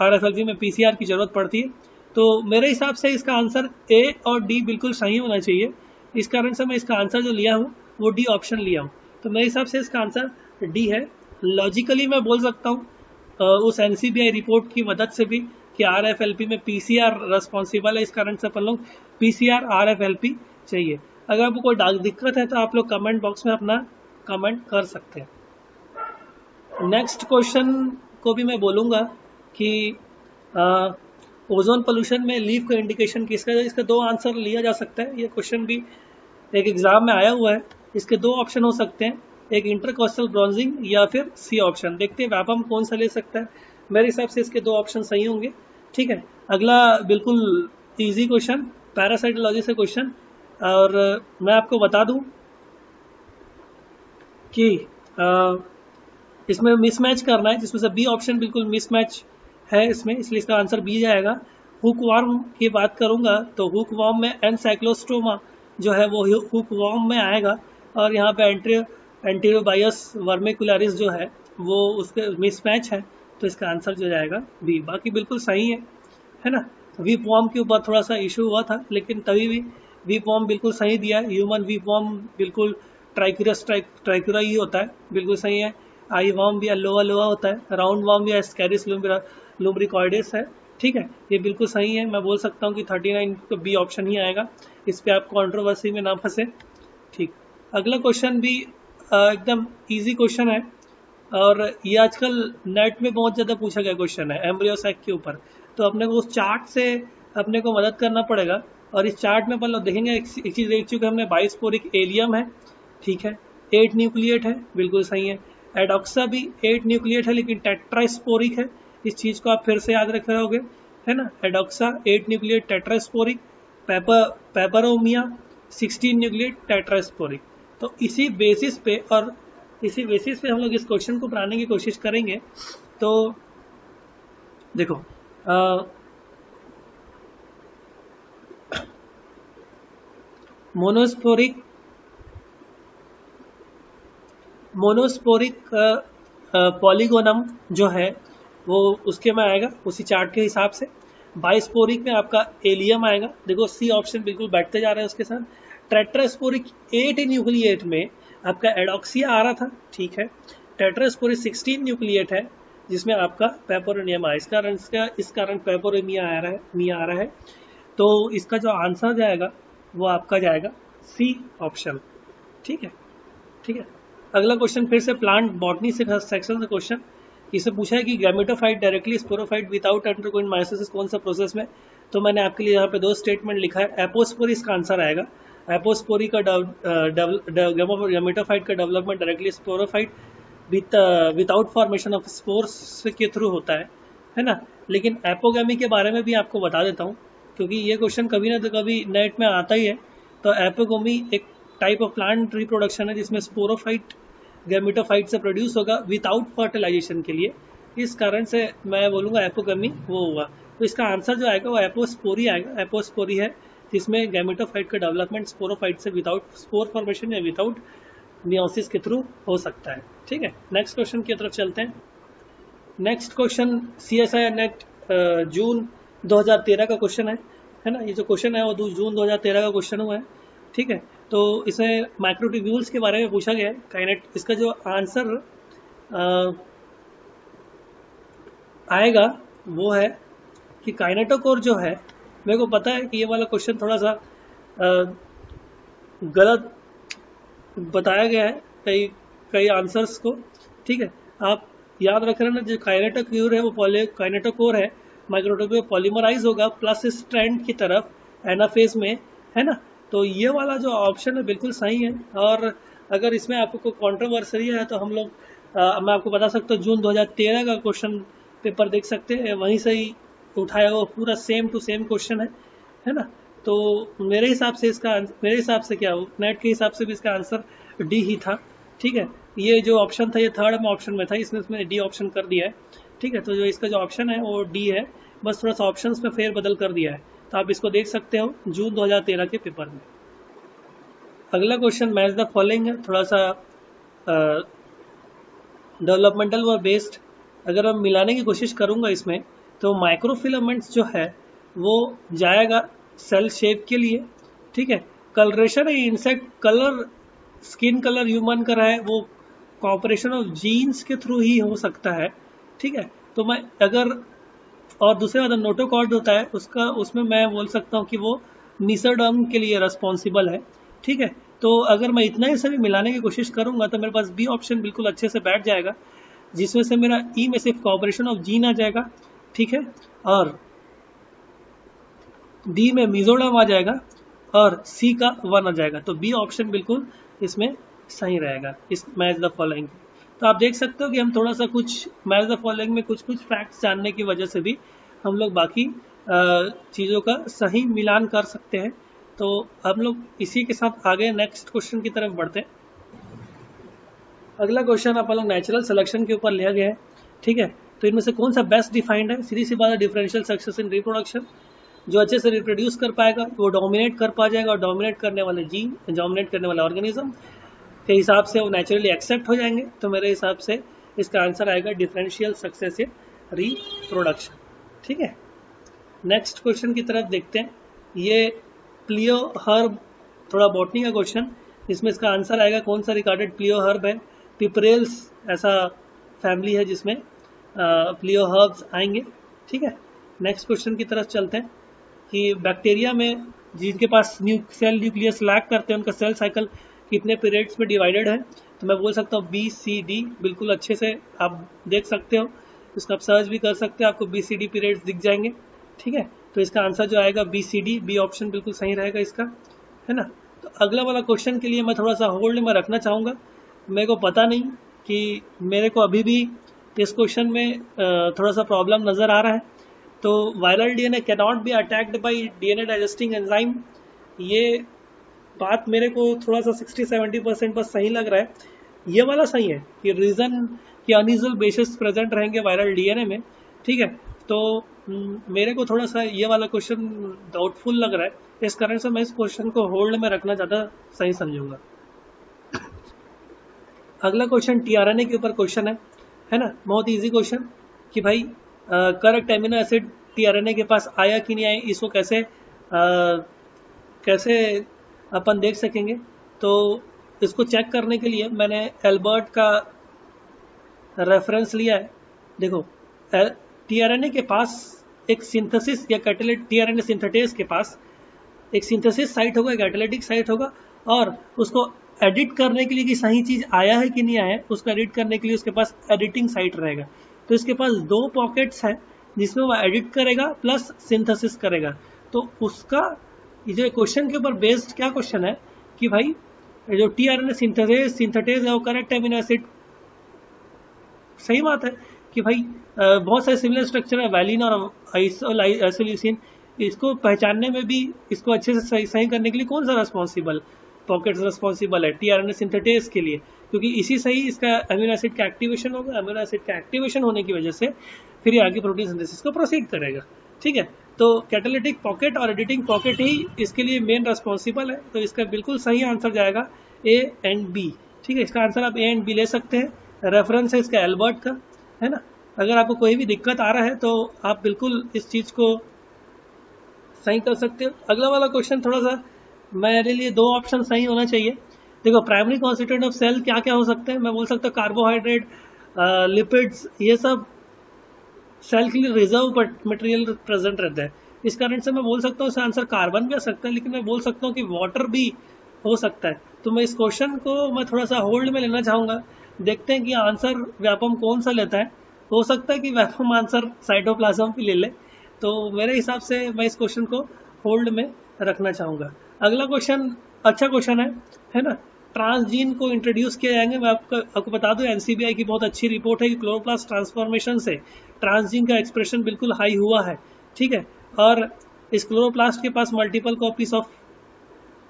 [SPEAKER 1] RFLP में PCR की जरूरत पड़ती है। तो मेरे हिसाब से इसका आंसर A और D बिल्कुल सही होना चाहिए। इस कारण से मैं इसका आंसर जो लिया हूँ वो D ऑप्शन लिया हूँ। तो मेरे हिसाब से इसका आंसर D है। लॉजिकली मैं बोल सकता हूँ उस NCBI रिपोर्ट की मदद से भी कि RFLP में PCR रेस्पॉन्सिबल है, इस कारण से अपन लोग PCR RFLP चाहिए। अगर आपको कोई दिक्कत है तो आप लोग कमेंट बॉक्स में अपना कमेंट कर सकते हैं। नेक्स्ट क्वेश्चन को भी मैं बोलूँगा कि ओजोन पोल्यूशन में लीफ का इंडिकेशन किसका है। इसका दो आंसर लिया जा सकता है। ये क्वेश्चन भी एक एग्जाम में आया हुआ है। इसके दो ऑप्शन हो सकते हैं, एक इंटरकोस्टल ब्रॉन्जिंग या फिर सी ऑप्शन। देखते हैं व्यापम कौन सा ले सकता है। मेरे हिसाब से इसके दो ऑप्शन सही होंगे, ठीक है। अगला बिल्कुल इजी क्वेश्चन, पैरासाइटोलॉजी से क्वेश्चन, और मैं आपको बता दूं कि इसमें मिसमैच करना है, जिसमें से बी ऑप्शन बिल्कुल मिसमैच है इसमें, इसलिए इसका आंसर बी जाएगा। हुक वार्म की बात करूंगा तो हुक वार्म में एनसाइक्लोस्टोमा जो है वो हुक वार्म में आएगा, और यहाँ पे एंटीरोबायस वर्मिकुलरिस जो है वो उसके मिसमैच है, तो इसका आंसर जो जाएगा बी। बाकी बिल्कुल सही है ना। वीप वार्म के ऊपर थोड़ा सा इशू हुआ था, लेकिन तभी भी वी फॉर्म बिल्कुल सही दिया है, ह्यूमन वी फॉर्म बिल्कुल ट्राइक्यूरा ही होता है, बिल्कुल सही है। आई वॉर्म भी लोआ लोआ होता है, राउंड वॉर्म भी एस्कैरिस लुम्ब्रिकॉइडेस है, ठीक है, ये बिल्कुल सही है। मैं बोल सकता हूँ कि 39 तो बी ऑप्शन ही आएगा, इस पे आप कंट्रोवर्सी में ना फंसे। ठीक, अगला क्वेश्चन भी एकदम इजी क्वेश्चन है और ये आजकल नेट में बहुत ज़्यादा पूछा गया क्वेश्चन है एम्ब्रियो सैक के ऊपर। तो अपने को उस चार्ट से अपने को मदद करना पड़ेगा और इस चार्ट में अपन लोग देखेंगे एक चीज़ देख चुके हमने, 22 स्पोरिक एलियम है, ठीक है, 8 न्यूक्लिएट है, बिल्कुल सही है। एडोक्सा भी 8 न्यूक्लिएट है लेकिन टेट्रास्पोरिक है, इस चीज़ को आप फिर से याद रख रहोगे, है ना। एडोक्सा 8 nucleate tetrasporic, peperomia 16 nucleate tetrasporic. तो इसी बेसिस पे हम लोग इस क्वेश्चन को बनाने की कोशिश करेंगे। तो देखो मोनोस्पोरिक पॉलीगोनम जो है वो उसके में आएगा उसी चार्ट के हिसाब से। बाइस्पोरिक में आपका एलियम आएगा, देखो सी ऑप्शन बिल्कुल बैठते जा रहे हैं उसके साथ। टेट्रास्पोरिक 8 न्यूक्लिएट में आपका एडोक्सिया आ रहा था, ठीक है। टेट्रास्पोरिक 16 न्यूक्लिएट है जिसमें आपका पेपोरोनियम आया, इस कारण पेपोरोमिया आ रहा है। तो इसका जो आंसर जाएगा वो आपका जाएगा सी ऑप्शन, ठीक है, ठीक है। अगला क्वेश्चन फिर से प्लांट बॉटनी से सेक्शन से क्वेश्चन, इसे पूछा है कि gametophyte directly sporophyte without undergoing meiosis कौन सा प्रोसेस में। तो मैंने आपके लिए यहाँ पे 2 स्टेटमेंट लिखा है, एपोस्पोरी इसका आंसर आएगा। एपोस्पोरी का गैमेटोफाइट का development directly sporophyte without formation of spores के थ्रू होता है ना। लेकिन एपोगैमी के बारे में भी आपको बता देता हूँ क्योंकि ये क्वेश्चन कभी ना कभी नेट में आता ही है। तो एपोगैमी एक टाइप ऑफ प्लांट रिप्रोडक्शन है जिसमें स्पोरोफाइट गैमेटोफाइट से प्रोड्यूस होगा विदाउट फर्टिलाइजेशन के लिए, इस कारण से मैं बोलूँगा एपोगैमी वो हुआ। तो इसका आंसर जो आएगा वो एपोस्पोरी आएगा। एपोस्पोरी है जिसमें गैमेटोफाइट का डेवलपमेंट स्पोरोफाइट से विदाउट स्पोर फॉर्मेशन या विदाउट मियोसिस के थ्रू हो सकता है, ठीक है। नेक्स्ट क्वेश्चन की तरफ चलते हैं। नेक्स्ट क्वेश्चन CSIR नेट जून 2013 का क्वेश्चन है ना। ये जो क्वेश्चन है वो जून 2013 का क्वेश्चन हुआ है, ठीक है। तो इसमें माइक्रोट्यूब्यूल्स के बारे में पूछा गया है, काइनेट। इसका जो आंसर आएगा वो है कि काइनेटोकोर जो है, मेरे को पता है कि ये वाला क्वेश्चन थोड़ा सा गलत बताया गया है कई आंसर्स को, ठीक है। आप याद रख रहे हैं ना, जो काइनेटोकोर है वो काइनेटोकोर है, माइक्रोट्यूब्यूल पॉलीमराइज होगा प्लस स्ट्रैंड की तरफ एनाफेज में, है ना। तो ये वाला जो ऑप्शन है बिल्कुल सही है। और अगर इसमें आपको कोई कॉन्ट्रोवर्सी है तो हम लोग मैं आपको बता सकता हूँ जून 2013 का क्वेश्चन पेपर देख सकते हैं, वहीं से ही उठाया हुआ पूरा सेम टू सेम क्वेश्चन है ना। तो मेरे हिसाब से क्या नेट के हिसाब से भी इसका आंसर डी ही था, ठीक है। ये जो ऑप्शन था ये थर्ड में ऑप्शन में था, इसमें डी ऑप्शन कर दिया है, ठीक है। तो जो इसका जो ऑप्शन है वो डी है, बस थोड़ा सा ऑप्शंस में फेर बदल कर दिया है। तो आप इसको देख सकते हो जून 2013 के पेपर में। अगला क्वेश्चन मैच द फॉलोइंग है, थोड़ा सा डेवलपमेंटल व बेस्ड। अगर मैं मिलाने की कोशिश करूंगा इसमें तो माइक्रोफिलामेंट्स जो है वो जाएगा सेल शेप के लिए, ठीक है। Colouration insect colour, skin colour human का है वो कॉपरेशन ऑफ जीन्स के थ्रू ही हो सकता है, ठीक है। तो मैं अगर और दूसरे वाला नोटोकॉर्ड होता है उसमें मैं बोल सकता हूँ कि वो निसर्डम के लिए रिस्पॉन्सिबल है, ठीक है। तो अगर मैं इतना ही सभी मिलाने की कोशिश करूंगा तो मेरे पास बी ऑप्शन बिल्कुल अच्छे से बैठ जाएगा, जिसमें से मेरा ई में सिर्फ कॉपरेशन ऑफ जीन आ जाएगा, ठीक है, और डी में मिजोरम आ जाएगा और सी का 1 आ जाएगा। तो बी ऑप्शन बिल्कुल इसमें सही रहेगा इस मैच द फॉलोइंग। तो आप देख सकते हो कि हम थोड़ा सा कुछ मैच द फॉलोइंग में कुछ फैक्ट्स जानने की वजह से भी हम लोग बाकी चीज़ों का सही मिलान कर सकते हैं। तो हम लोग इसी के साथ आगे नेक्स्ट क्वेश्चन की तरफ बढ़ते हैं। अगला क्वेश्चन आप लोग नेचुरल सिलेक्शन के ऊपर लिया गया है, ठीक है। तो इनमें से कौन सा बेस्ट डिफाइंड है, सीधी सी बात है डिफरेंशियल सक्सेस इन रिप्रोडक्शन। जो अच्छे से रिप्रोड्यूस कर पाएगा वो डोमिनेट कर पा जाएगा और डोमिनेट करने वाले जीन, डोमिनेट करने वाले ऑर्गेनिज्म के हिसाब से वो नेचुरली एक्सेप्ट हो जाएंगे। तो मेरे हिसाब से इसका आंसर आएगा डिफरेंशियल सक्सेस इन रिप्रोडक्शन, ठीक है। नेक्स्ट क्वेश्चन की तरफ देखते हैं। ये प्लियो हर्ब, थोड़ा बॉटनी का क्वेश्चन, इसमें इसका आंसर आएगा कौन सा रिकॉर्डेड प्लियो हर्ब है। पिपरेल्स ऐसा फैमिली है जिसमें प्लियो हर्ब्स आएंगे। ठीक है, नेक्स्ट क्वेश्चन की तरफ चलते हैं कि बैक्टीरिया में जिनके पास सेल न्यूक्लियस लैक करते हैं उनका सेल साइकिल कितने पीरियड्स में डिवाइडेड है, तो मैं बोल सकता हूँ BCD। बिल्कुल अच्छे से आप देख सकते हो, इसका आप सर्च भी कर सकते हो, आपको BCD पीरियड्स दिख जाएंगे। ठीक है, तो इसका आंसर जो आएगा BCD, बी ऑप्शन बिल्कुल सही रहेगा इसका, है ना। तो अगला वाला क्वेश्चन के लिए मैं थोड़ा सा होल्ड में रखना चाहूँगा, मेरे को पता नहीं कि मेरे को अभी भी इस क्वेश्चन में थोड़ा सा प्रॉब्लम नज़र आ रहा है। तो viral DNA cannot be attacked by DNA digesting enzyme, ये बात मेरे को थोड़ा सा 60-70% बस सही लग रहा है। ये वाला सही है कि रीज़न कि अनयूजुअल बेसिस प्रेजेंट रहेंगे वायरल DNA में। ठीक है, तो मेरे को थोड़ा सा ये वाला क्वेश्चन डाउटफुल लग रहा है, इस कारण से मैं इस क्वेश्चन को होल्ड में रखना ज़्यादा सही समझूंगा। अगला क्वेश्चन tRNA के ऊपर क्वेश्चन है ना, बहुत इजी क्वेश्चन कि भाई करेक्ट एमिनो एसिड tRNA के पास आया कि नहीं आया, इसको कैसे अपन देख सकेंगे। तो इसको चेक करने के लिए मैंने एल्बर्ट का रेफरेंस लिया है। देखो tRNA के पास एक सिंथेसिस या कैटालिटिक, tRNA सिंथेटेज के पास एक सिंथेसिस साइट होगा, एक कैटालिटिक साइट होगा, और उसको एडिट करने के लिए कि सही चीज आया है कि नहीं आया है, उसको एडिट करने के लिए उसके पास एडिटिंग साइट रहेगा। तो इसके पास 2 पॉकेट्स हैं जिसमें वो एडिट करेगा प्लस सिंथेसिस करेगा। तो उसका ये क्वेश्चन के ऊपर बेस्ड क्या क्वेश्चन है कि भाई जो tRNA सिंथेटेज है वो करेक्ट एमिनो एसिड, सही बात है कि भाई बहुत सारे सिमिलर स्ट्रक्चर है वैलिन और आइसोल्यूसिन, इसको पहचानने में भी, इसको अच्छे से सही करने के लिए कौन सा रेस्पॉन्सिबल पॉकेट्स रेस्पॉन्सिबल है tRNA सिंथेटेज के लिए, क्योंकि इसी से ही इसका अमीनो एसिड का एक्टिवेशन होगा। अमीनो एसिड का एक्टिवेशन होने की वजह से फिर ये आगे प्रोटीन सिंथेसिस को प्रोसीड करेगा। ठीक है, तो कैटालिटिक पॉकेट और एडिटिंग पॉकेट ही इसके लिए मेन रेस्पॉन्सिबल है। तो इसका बिल्कुल सही आंसर जाएगा A एंड B। ठीक है, इसका आंसर आप A एंड B ले सकते हैं, रेफरेंस है इसका एल्बर्ट का, है ना। अगर आपको कोई भी दिक्कत आ रहा है तो आप बिल्कुल इस चीज को सही कर सकते हो। अगला वाला क्वेश्चन थोड़ा सा मेरे लिए 2 ऑप्शन सही होना चाहिए। देखो प्राइमरी कॉन्स्टिट्यूएंट ऑफ सेल क्या क्या हो सकते हैं, मैं बोल सकता हूँ कार्बोहाइड्रेट, लिपिड्स, ये सब सेल के लिए रिजर्व मटेरियल प्रेजेंट रहता है। इस कारण से मैं बोल सकता हूँ इसका आंसर कार्बन भी आ सकता है, लेकिन मैं बोल सकता हूँ कि वाटर भी हो सकता है। तो मैं इस क्वेश्चन को मैं थोड़ा सा होल्ड में लेना चाहूँगा, देखते हैं कि आंसर व्यापम कौन सा लेता है। हो सकता है कि व्यापम आंसर साइटोप्लाज्म भी ले ले, तो मेरे हिसाब से मैं इस क्वेश्चन को होल्ड में रखना चाहूँगा। अगला क्वेश्चन अच्छा क्वेश्चन है ना। ट्रांसजीन को इंट्रोड्यूस किया जाएंगे। मैं आपको बता दूं NCBI की बहुत अच्छी रिपोर्ट है कि क्लोरोप्लास्ट ट्रांसफॉर्मेशन से ट्रांसजीन का एक्सप्रेशन बिल्कुल हाई हुआ है। ठीक है, और इस क्लोरोप्लास्ट के पास multiple copies of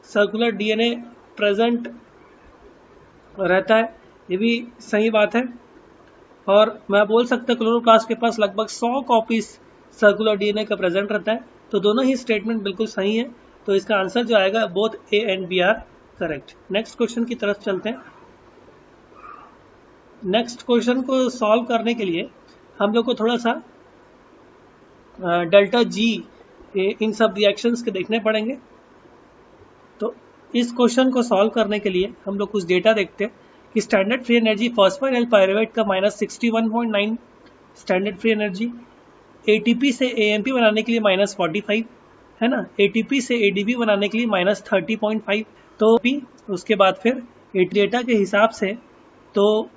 [SPEAKER 1] circular DNA present रहता है, ये भी सही बात है। और मैं बोल सकता हूँ क्लोरोप्लास्ट के पास लगभग 100 कॉपीज सर्कुलर DNA का प्रेजेंट रहता है। तो दोनों ही स्टेटमेंट बिल्कुल सही है, तो इसका आंसर जो आएगा both A and B are correct. Next question की तरफ चलते हैं। नेक्स्ट क्वेश्चन को सॉल्व करने के लिए हम लोग को थोड़ा सा डेल्टा G इन सब रिएक्शंस के देखने पड़ेंगे। तो इस क्वेश्चन को सॉल्व करने के लिए हम लोग कुछ डेटा देखते हैं कि standard free energy phosphoryl pyruvate का -61.9 स्टैंडर्ड फ्री एनर्जी, ATP से AMP बनाने के लिए -45 है ना, ATP से ADP बनाने के लिए -30.5। तो उसके बाद फिर डेटा के हिसाब से तो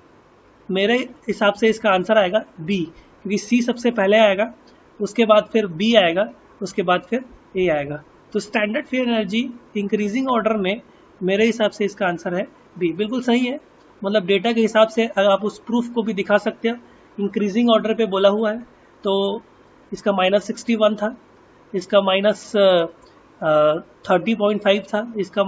[SPEAKER 1] मेरे हिसाब से इसका आंसर आएगा B, क्योंकि C सबसे पहले आएगा, उसके बाद फिर B आएगा, उसके बाद फिर A आएगा। तो standard free energy increasing order में मेरे हिसाब से इसका आंसर है B। बिल्कुल सही है, मतलब डेटा के हिसाब से अगर आप उस प्रूफ को भी दिखा सकते हो, इंक्रीजिंग ऑर्डर पे बोला हुआ है। तो इसका -61 था, इसका -30.5 था, इसका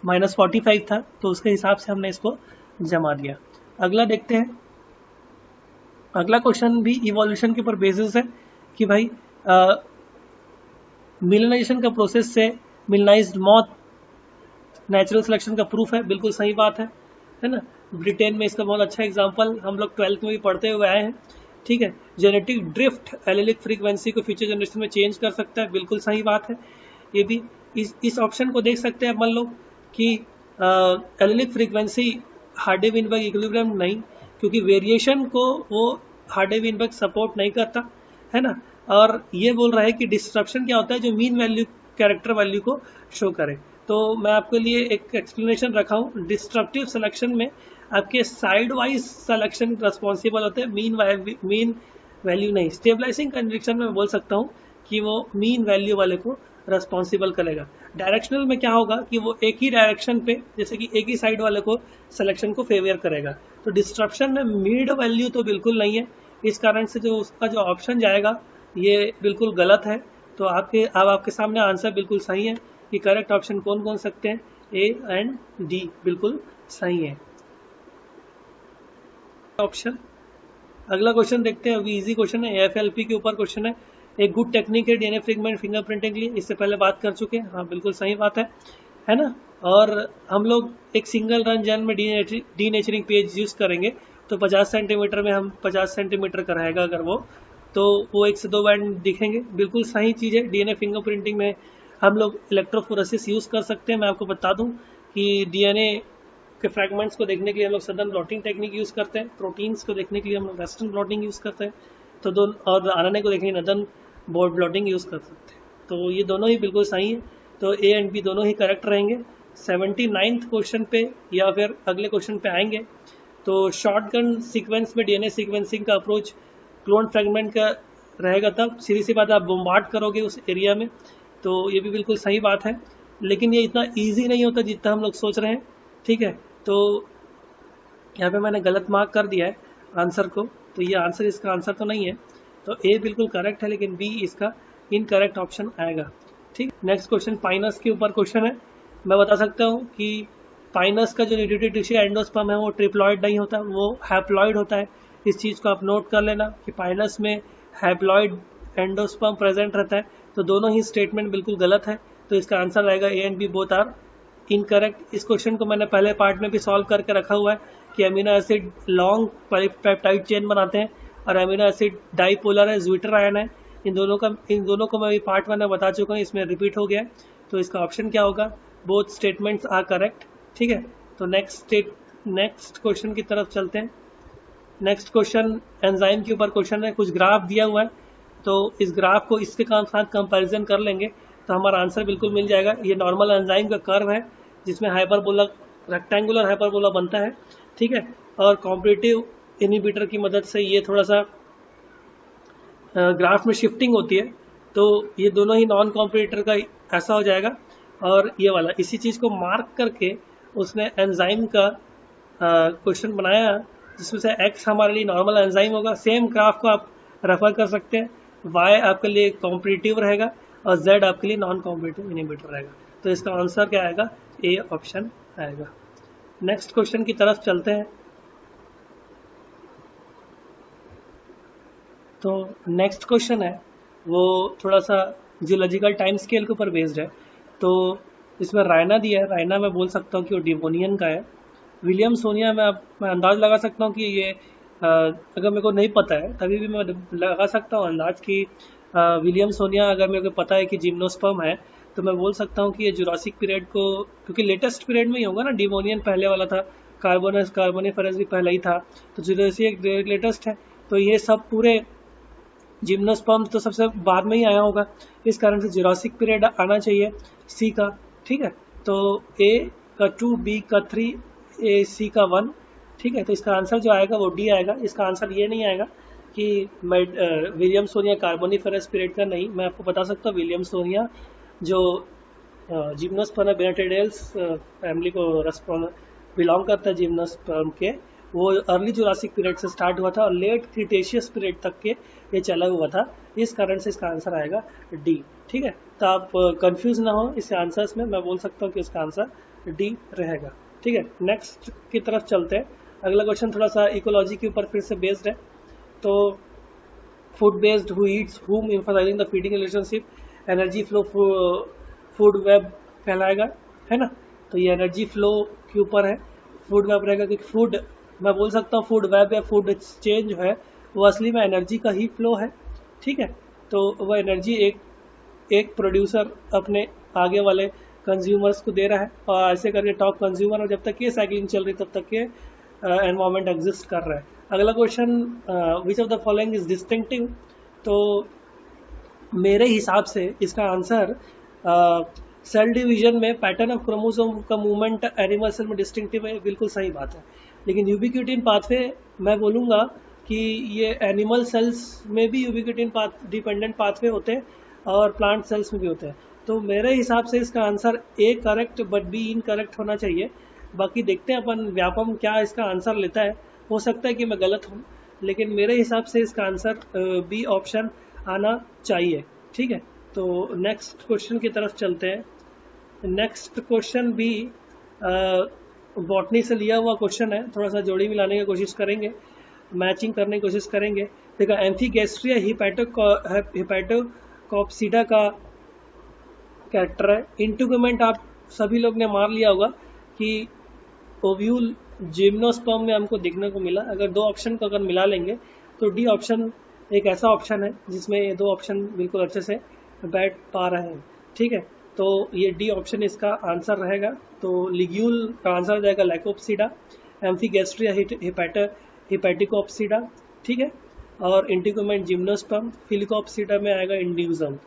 [SPEAKER 1] -45 था, तो उसके हिसाब से हमने इसको जमा दिया। अगला देखते हैं। अगला क्वेश्चन भी इवोल्यूशन के ऊपर बेसिस है कि भाई मिलनाइजेशन का प्रोसेस से मिलनाइज्ड मौत नेचुरल सिलेक्शन का प्रूफ है। बिल्कुल सही बात है ना। ब्रिटेन में इसका बहुत अच्छा एग्जांपल हम लोग 12th में भी पढ़ते हुए आए हैं ठीक है। जेनेटिक ड्रिफ्ट एलेलिक फ्रीक्वेंसी को फ्यूचर जनरेशन में चेंज कर सकता है, बिल्कुल सही बात है। ये भी इस ऑप्शन को देख सकते हैं मान लो कि एलेलिक फ्रीक्वेंसी हार्डे-विनबर्ग इक्विलिब्रियम नहीं, क्योंकि वेरिएशन को वो हार्डे-विनबर्ग सपोर्ट नहीं करता है ना। और ये बोल रहा है कि डिस्ट्रप्शन क्या होता है, जो मीन वैल्यू कैरेक्टर वैल्यू को शो करे। तो मैं आपके लिए एक एक्सप्लेनेशन रखा हूँ। डिस्ट्रप्टिव सिलेक्शन में आपके साइड वाइज सिलेक्शन रिस्पॉन्सिबल होते हैं, मीन वैल्यू नहीं। स्टेबलाइजिंग कंडीशन में मैं बोल सकता हूँ कि वो मीन वैल्यू वाले को रिस्पॉन्सिबल करेगा। डायरेक्शनल में क्या होगा कि वो एक ही डायरेक्शन पे, जैसे कि एक ही साइड वाले को सिलेक्शन को फेवर करेगा। तो डिस्ट्रप्शन में मिड वैल्यू तो बिल्कुल नहीं है, इस कारण से जो उसका जो ऑप्शन जाएगा ये बिल्कुल गलत है। तो आपके सामने आंसर बिल्कुल सही है कि करेक्ट ऑप्शन कौन कौन सकते हैं, ए एंड डी बिल्कुल सही है ऑप्शन। अगला क्वेश्चन देखते हैं, अभी इजी क्वेश्चन है, एएफएलपी के ऊपर क्वेश्चन है। एक गुड टेक्निक है डीएनए फ्रेगमेंट फिंगरप्रिंटिंग के लिए, इससे पहले बात कर चुके हैं, हाँ बिल्कुल सही बात है ना। और हम लोग एक सिंगल रन जन में डीनेचरिंग पेज यूज करेंगे, तो 50 सेंटीमीटर में हम 50 सेंटीमीटर का रहेगा अगर तो वो 1 से 2 बैंड दिखेंगे, बिल्कुल सही चीज़ है। डीएनए फिंगरप्रिंटिंग में हम लोग इलेक्ट्रोफोरेसिस यूज़ कर सकते हैं। मैं आपको बता दूं कि डीएनए के फ्रैगमेंट्स को देखने के लिए हम लोग सदर्न ब्लॉटिंग टेक्निक यूज़ करते हैं, प्रोटीन्स को देखने के लिए हम लोग वेस्टर्न ब्लॉटिंग यूज़ करते हैं, तो और आरएनए को देखने के लिए नदर्न बोर्ड ब्लॉटिंग यूज़ कर सकते हैं। तो ये दोनों ही बिल्कुल सही है, तो ए एंड बी दोनों ही करेक्ट रहेंगे। 79th क्वेश्चन पे या फिर अगले क्वेश्चन पे आएंगे। तो शॉटगन सीक्वेंस में डीएनए सीक्वेंसिंग का अप्रोच क्लोन फ्रेगमेंट का रहेगा, तब सीधी सी बात आप बोम्बार्ड करोगे उस एरिया में, तो ये भी बिल्कुल सही बात है। लेकिन ये इतना ईजी नहीं होता जितना हम लोग सोच रहे हैं, ठीक है। तो यहाँ पे मैंने गलत मार्क कर दिया है आंसर को, तो ये आंसर इसका आंसर तो नहीं है। तो ए बिल्कुल करेक्ट है, लेकिन बी इसका इनकरेक्ट ऑप्शन आएगा, ठीक। नेक्स्ट क्वेश्चन पाइनस के ऊपर क्वेश्चन है। मैं बता सकता हूँ कि पाइनस का जो न्यूट्रिटिव टिश्यू एंडोस्पर्म है वो ट्रिप्लॉइड नहीं होता, वो हैप्लॉइड होता है। इस चीज़ को आप नोट कर लेना कि पाइनस में हैप्लॉइड एंडोस्पर्म प्रेजेंट रहता है। तो दोनों ही स्टेटमेंट बिल्कुल गलत है, तो इसका आंसर रहेगा A and B both are incorrect. इस क्वेश्चन को मैंने पहले पार्ट में भी सॉल्व करके रखा हुआ है कि amino acid long peptide chain बनाते हैं और अमीनो एसिड डाइपोलर है, ज्विटर आयन है। इन दोनों को मैं भी पार्ट 1 में बता चुका हूँ, इसमें रिपीट हो गया है। तो इसका ऑप्शन क्या होगा, बोथ स्टेटमेंट्स आर करेक्ट, ठीक है। तो नेक्स्ट क्वेश्चन की तरफ चलते हैं। नेक्स्ट क्वेश्चन एंजाइम के ऊपर क्वेश्चन है, कुछ ग्राफ दिया हुआ है, तो इस ग्राफ को इसके साथ कंपैरिजन कर लेंगे तो हमारा आंसर बिल्कुल मिल जाएगा। ये नॉर्मल एंजाइम का कर्व है जिसमें हाइपरबोला, रेक्टेंगुलर हाइपरबोला बनता है, ठीक है। और कॉम्पिटिटिव इनहिबिटर की मदद से ये थोड़ा सा ग्राफ में शिफ्टिंग होती है, तो ये दोनों ही नॉन कॉम्पिटिटर का ऐसा हो जाएगा। और ये वाला इसी चीज़ को मार्क करके उसने एंजाइम का क्वेश्चन बनाया, जिसमें से एक्स हमारे लिए नॉर्मल एंजाइम होगा। सेम ग्राफ को आप रेफर कर सकते हैं, वाई आपके लिए कॉम्पिटिटिव रहेगा और जेड आपके लिए नॉन कॉम्पिटिटिव इनहिबिटर रहेगा। तो इसका आंसर क्या आएगा, ए ऑप्शन आएगा। नेक्स्ट क्वेश्चन की तरफ चलते हैं। तो नेक्स्ट क्वेश्चन है वो थोड़ा सा जियोलॉजिकल टाइम स्केल के ऊपर बेस्ड है। तो इसमें रायना दिया है, रायना मैं बोल सकता हूँ कि वो डिवोनियन का है। विलियम सोनिया मैं अंदाज लगा सकता हूँ कि ये अगर मेरे को नहीं पता है तभी भी मैं लगा सकता हूँ अंदाज कि विलियम सोनिया अगर मेरे को पता है कि जिम्नोस्पर्म है, तो मैं बोल सकता हूँ कि ये जुरासिक पीरियड को, क्योंकि लेटेस्ट पीरियड में ही होगा ना, डिवोनियन पहले वाला था, कार्बोनिफेरस भी पहले ही था, तो जुरासिक लेटेस्ट है। तो ये सब पूरे जिम्नोस्पर्म तो सबसे बाद में ही आया होगा, इस कारण से जुरासिक पीरियड आना चाहिए सी का, ठीक है। तो ए का 2, बी का 3, ए सी का 1, ठीक है। तो इसका आंसर जो आएगा वो डी आएगा। इसका आंसर ये नहीं आएगा कि विलियम सोनिया कार्बोनिफेरस पीरियड का नहीं। मैं आपको बता सकता हूँ विलियम सोनिया जो जिम्नोस्पर्म बेनेटेरियल्स फैमिली को बिलोंग करता है, जिम्नोस्पर्म के, वो अर्ली जुरासिक पीरियड से स्टार्ट हुआ था और लेट क्रिटेशियस पीरियड तक के ये चला हुआ था, इस कारण से इसका आंसर आएगा डी, ठीक है। तो आप कंफ्यूज ना हो इस आंसर्स में, मैं बोल सकता हूँ कि इसका आंसर डी रहेगा, ठीक है। नेक्स्ट की तरफ चलते हैं। अगला क्वेश्चन थोड़ा सा इकोलॉजी के ऊपर फिर से बेस्ड है। तो फूड बेस्ड हु ईट्स हुम emphasising the feeding relationship, energy flow food web कहलाएगा, है ना। तो ये एनर्जी फ्लो के ऊपर है, फूड वेब रहेगा, क्योंकि फूड मैं बोल सकता हूँ फूड वेब या फूड एक्सचेंज जो है वो असली में एनर्जी का ही फ्लो है, ठीक है। तो वो एनर्जी एक प्रोड्यूसर अपने आगे वाले कंज्यूमर्स को दे रहा है, और ऐसे करके टॉप कंज्यूमर, और जब तक ये साइकिलिंग चल रही तब तक ये एनवायरमेंट एग्जिस्ट कर रहा है। अगला question, which of the following is distinctive. तो मेरे हिसाब से इसका आंसर सेल डिवीजन में पैटर्न ऑफ क्रोमोसोम का मूवमेंट एनिमल सेल में डिस्टिंक्टिव है, बिल्कुल सही बात है। लेकिन यूबिक्यूटिन पाथवे मैं बोलूँगा कि ये एनिमल सेल्स में भी यूबिक्यूटिन डिपेंडेंट पाथवे होते हैं और प्लांट सेल्स में भी होते हैं। तो मेरे हिसाब से इसका answer A correct but B incorrect होना चाहिए। बाकी देखते हैं अपन व्यापम क्या इसका आंसर लेता है, हो सकता है कि मैं गलत हूँ, लेकिन मेरे हिसाब से इसका आंसर बी ऑप्शन आना चाहिए, ठीक है। तो नेक्स्ट क्वेश्चन की तरफ चलते हैं। नेक्स्ट क्वेश्चन भी बॉटनी से लिया हुआ क्वेश्चन है, थोड़ा सा जोड़ी मिलाने की कोशिश करेंगे, मैचिंग करने की कोशिश करेंगे। देखो, एम्फीगेस्ट्रिया हिपैटोकॉप्सिडा का कैरेक्टर है। इंटीग्यूमेंट आप सभी लोग ने मार लिया होगा कि ओव्यूल जिम्नोस्पर्म में हमको देखने को मिला। अगर दो ऑप्शन को अगर मिला लेंगे तो डी ऑप्शन एक ऐसा ऑप्शन है जिसमें ये दो ऑप्शन बिल्कुल अच्छे से बैठ पा रहे हैं, ठीक है। तो ये डी ऑप्शन इसका आंसर रहेगा। तो लिग्यूल का आंसर हो जाएगा लैकोप्सिडा, एम्फीगेस्ट्रिया हिपैटिकोप्सिडा, ठीक है, और इंटीग्यूमेंट जिम्नोस्पर्म, फिलिकोप्सिडा में आएगा इंड्यूजम,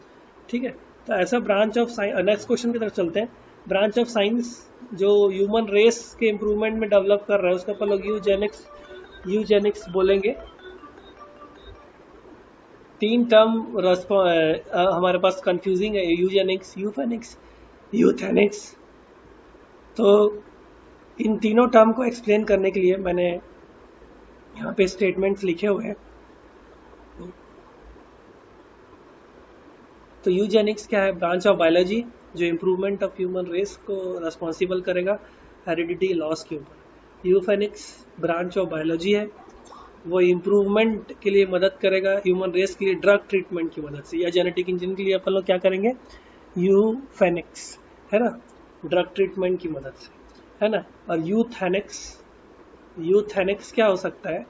[SPEAKER 1] ठीक है। तो ऐसा branch of science, next question की तरफ चलते हैं। ब्रांच ऑफ साइंस जो ह्यूमन रेस के इम्प्रूवमेंट में डेवलप कर रहा है उसका अपन लोग यूजेनिक्स बोलेंगे। तीन टर्म हमारे पास कंफ्यूजिंग है, यूजेनिक्स, यूथेनिक्स। तो इन तीनों टर्म को एक्सप्लेन करने के लिए मैंने यहाँ पे स्टेटमेंट्स लिखे हुए हैं। तो यूजेनिक्स क्या है? ब्रांच ऑफ बायोलॉजी जो इम्प्रूवमेंट ऑफ ह्यूमन रेस को रिस्पॉन्सिबल करेगा हेरिडिटी लॉस के ऊपर। यूफेनिक्स ब्रांच ऑफ बायोलॉजी है, वो इम्प्रूवमेंट के लिए मदद करेगा ह्यूमन रेस के लिए ड्रग ट्रीटमेंट की मदद से, या जेनेटिक इंजीनियरिंग के लिए अपन लोग क्या करेंगे, यूफेनिक्स, है ना, ड्रग ट्रीटमेंट की मदद से, है ना। और यूथेनिक्स क्या हो सकता है?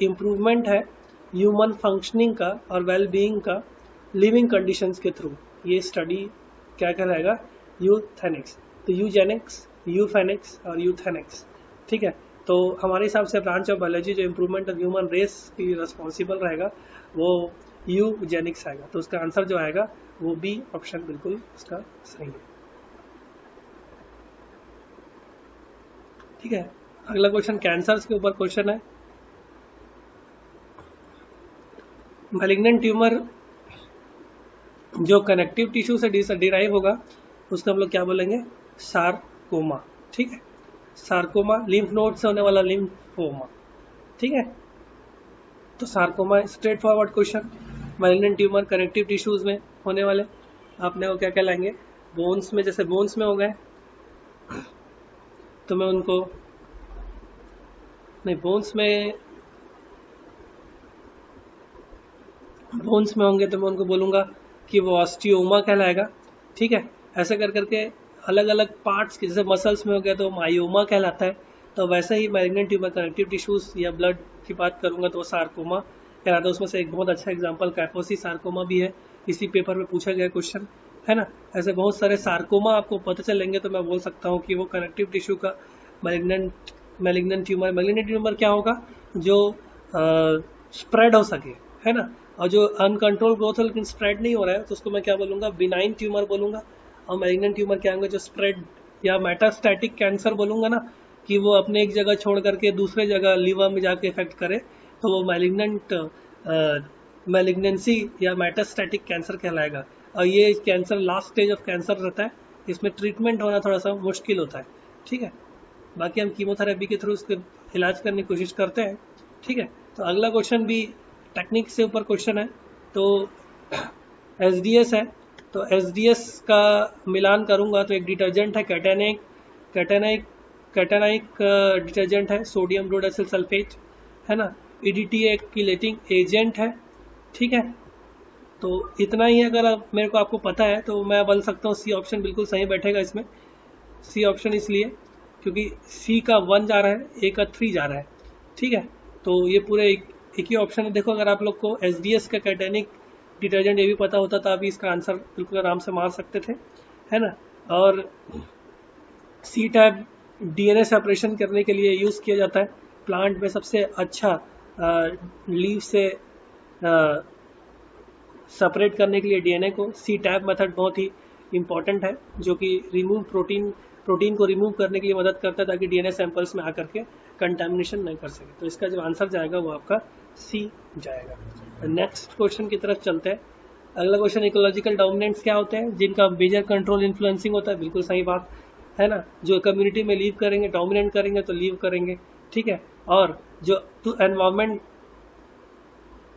[SPEAKER 1] इम्प्रूवमेंट है ह्यूमन फंक्शनिंग का और वेलबीइंग का लिविंग कंडीशंस के थ्रू। ये स्टडी क्या कहलाएगा? यूथेनिक्स। तो यूजेनिक्स, यूफेनिक्स और यूथेनिक्स, ठीक है। तो हमारे हिसाब से ब्रांच ऑफ बायोलॉजी जो इम्प्रूवमेंट ऑफ ह्यूमन रेस की रिस्पॉन्सिबल रहेगा वो यूजेनिक्स आएगा। तो उसका आंसर जो आएगा वो बी ऑप्शन बिल्कुल उसका सही है, ठीक है। अगला क्वेश्चन कैंसर्स के ऊपर क्वेश्चन है। मैलिग्नेंट ट्यूमर जो कनेक्टिव टिश्यू से डिराइव होगा उसको हम लोग क्या बोलेंगे? सारकोमा, ठीक है। सारकोमा लिम्फ नोड से होने वाला लिम्फोमा, ठीक है। तो sarcoma straight forward question. Malignant tumour connective tissues में होने वाले आपने वो क्या कहलाएंगे? बोन्स में, जैसे बोन्स में हो गए तो मैं उनको नहीं, बोन्स में होंगे तो मैं उनको बोलूंगा कि वो ऑस्टियोमा कहलाएगा, ठीक है। ऐसे कर करके अलग अलग पार्ट्स के, जैसे मसल्स में हो गया तो मायोमा कहलाता है। तो वैसे ही मैलिग्नेंट ट्यूमर कनेक्टिव टिश्यूज या ब्लड की बात करूंगा तो वो सारकोमा कहलाता है। उसमें से एक बहुत अच्छा एग्जांपल कैपोसी सारकोमा भी है, इसी पेपर में पूछा गया क्वेश्चन, है ना। ऐसे बहुत सारे सारकोमा आपको पता चलेंगे तो मैं बोल सकता हूँ कि वो कनेक्टिव टिश्यू का मैलिग्नेंट ट्यूमर क्या होगा? जो स्प्रेड हो सके, है ना, और जो अनकंट्रोल ग्रोथ है लेकिन स्प्रेड नहीं हो रहा है तो उसको मैं क्या बोलूंगा? बिनाइन ट्यूमर बोलूंगा। और मैलिग्नेंट ट्यूमर क्या होंगे? जो स्प्रेड या मेटास्टैटिक कैंसर बोलूंगा ना, कि वो अपने एक जगह छोड़ करके दूसरे जगह लिवर में जाके इफेक्ट करे, तो वो मैलिग्नेंसी या मेटास्टैटिक कैंसर कहलाएगा। और ये cancer last stage of cancer रहता है, इसमें ट्रीटमेंट होना थोड़ा सा मुश्किल होता है, ठीक है। बाकी हम कीमोथेरेपी के थ्रू उसके इलाज करने की कोशिश करते हैं, ठीक है। तो अगला क्वेश्चन भी टेक्निक से ऊपर क्वेश्चन है। तो एसडीएस है, तो एसडीएस का मिलान करूंगा तो एक डिटर्जेंट है कैटानाइक डिटर्जेंट है, सोडियम ब्रोडासिल सल्फेट, है ना। ईडीटी एक कीलेटिंग एजेंट है, ठीक है। तो इतना ही अगर मेरे को आपको पता है तो मैं बोल सकता हूँ सी ऑप्शन बिल्कुल सही बैठेगा इसमें। सी ऑप्शन इसलिए क्योंकि सी का 1 जा रहा है, ए का 3 जा रहा है, ठीक है। तो ये पूरे एक ही ऑप्शन है। देखो अगर आप लोग को SDS का कैटेनिक डिटर्जेंट ये भी पता होता तो अभी इसका आंसर बिल्कुल आराम से मार सकते थे, है ना। और सी टैब DNA सेपरेशन करने के लिए यूज़ किया जाता है। प्लांट में सबसे अच्छा लीव से सेपरेट करने के लिए DNA को सी टैब मेथड बहुत ही इम्पॉर्टेंट है, जो कि रिमूव प्रोटीन को रिमूव करने के लिए मदद करता है ताकि DNA सैंपल्स में आकर के कंटामिनेशन नहीं कर सके। तो इसका जो आंसर जाएगा वो आपका सी जाएगा। नेक्स्ट क्वेश्चन की तरफ चलते हैं। अगला क्वेश्चन, इकोलॉजिकल डोमिनेंट्स क्या होते हैं? जिनका मेजर कंट्रोल इन्फ्लुएंसिंग होता है। बिल्कुल सही बात है ना, जो कम्युनिटी में लीव करेंगे, डोमिनेट करेंगे तो लीव करेंगे, ठीक है। और जो एनवायरमेंट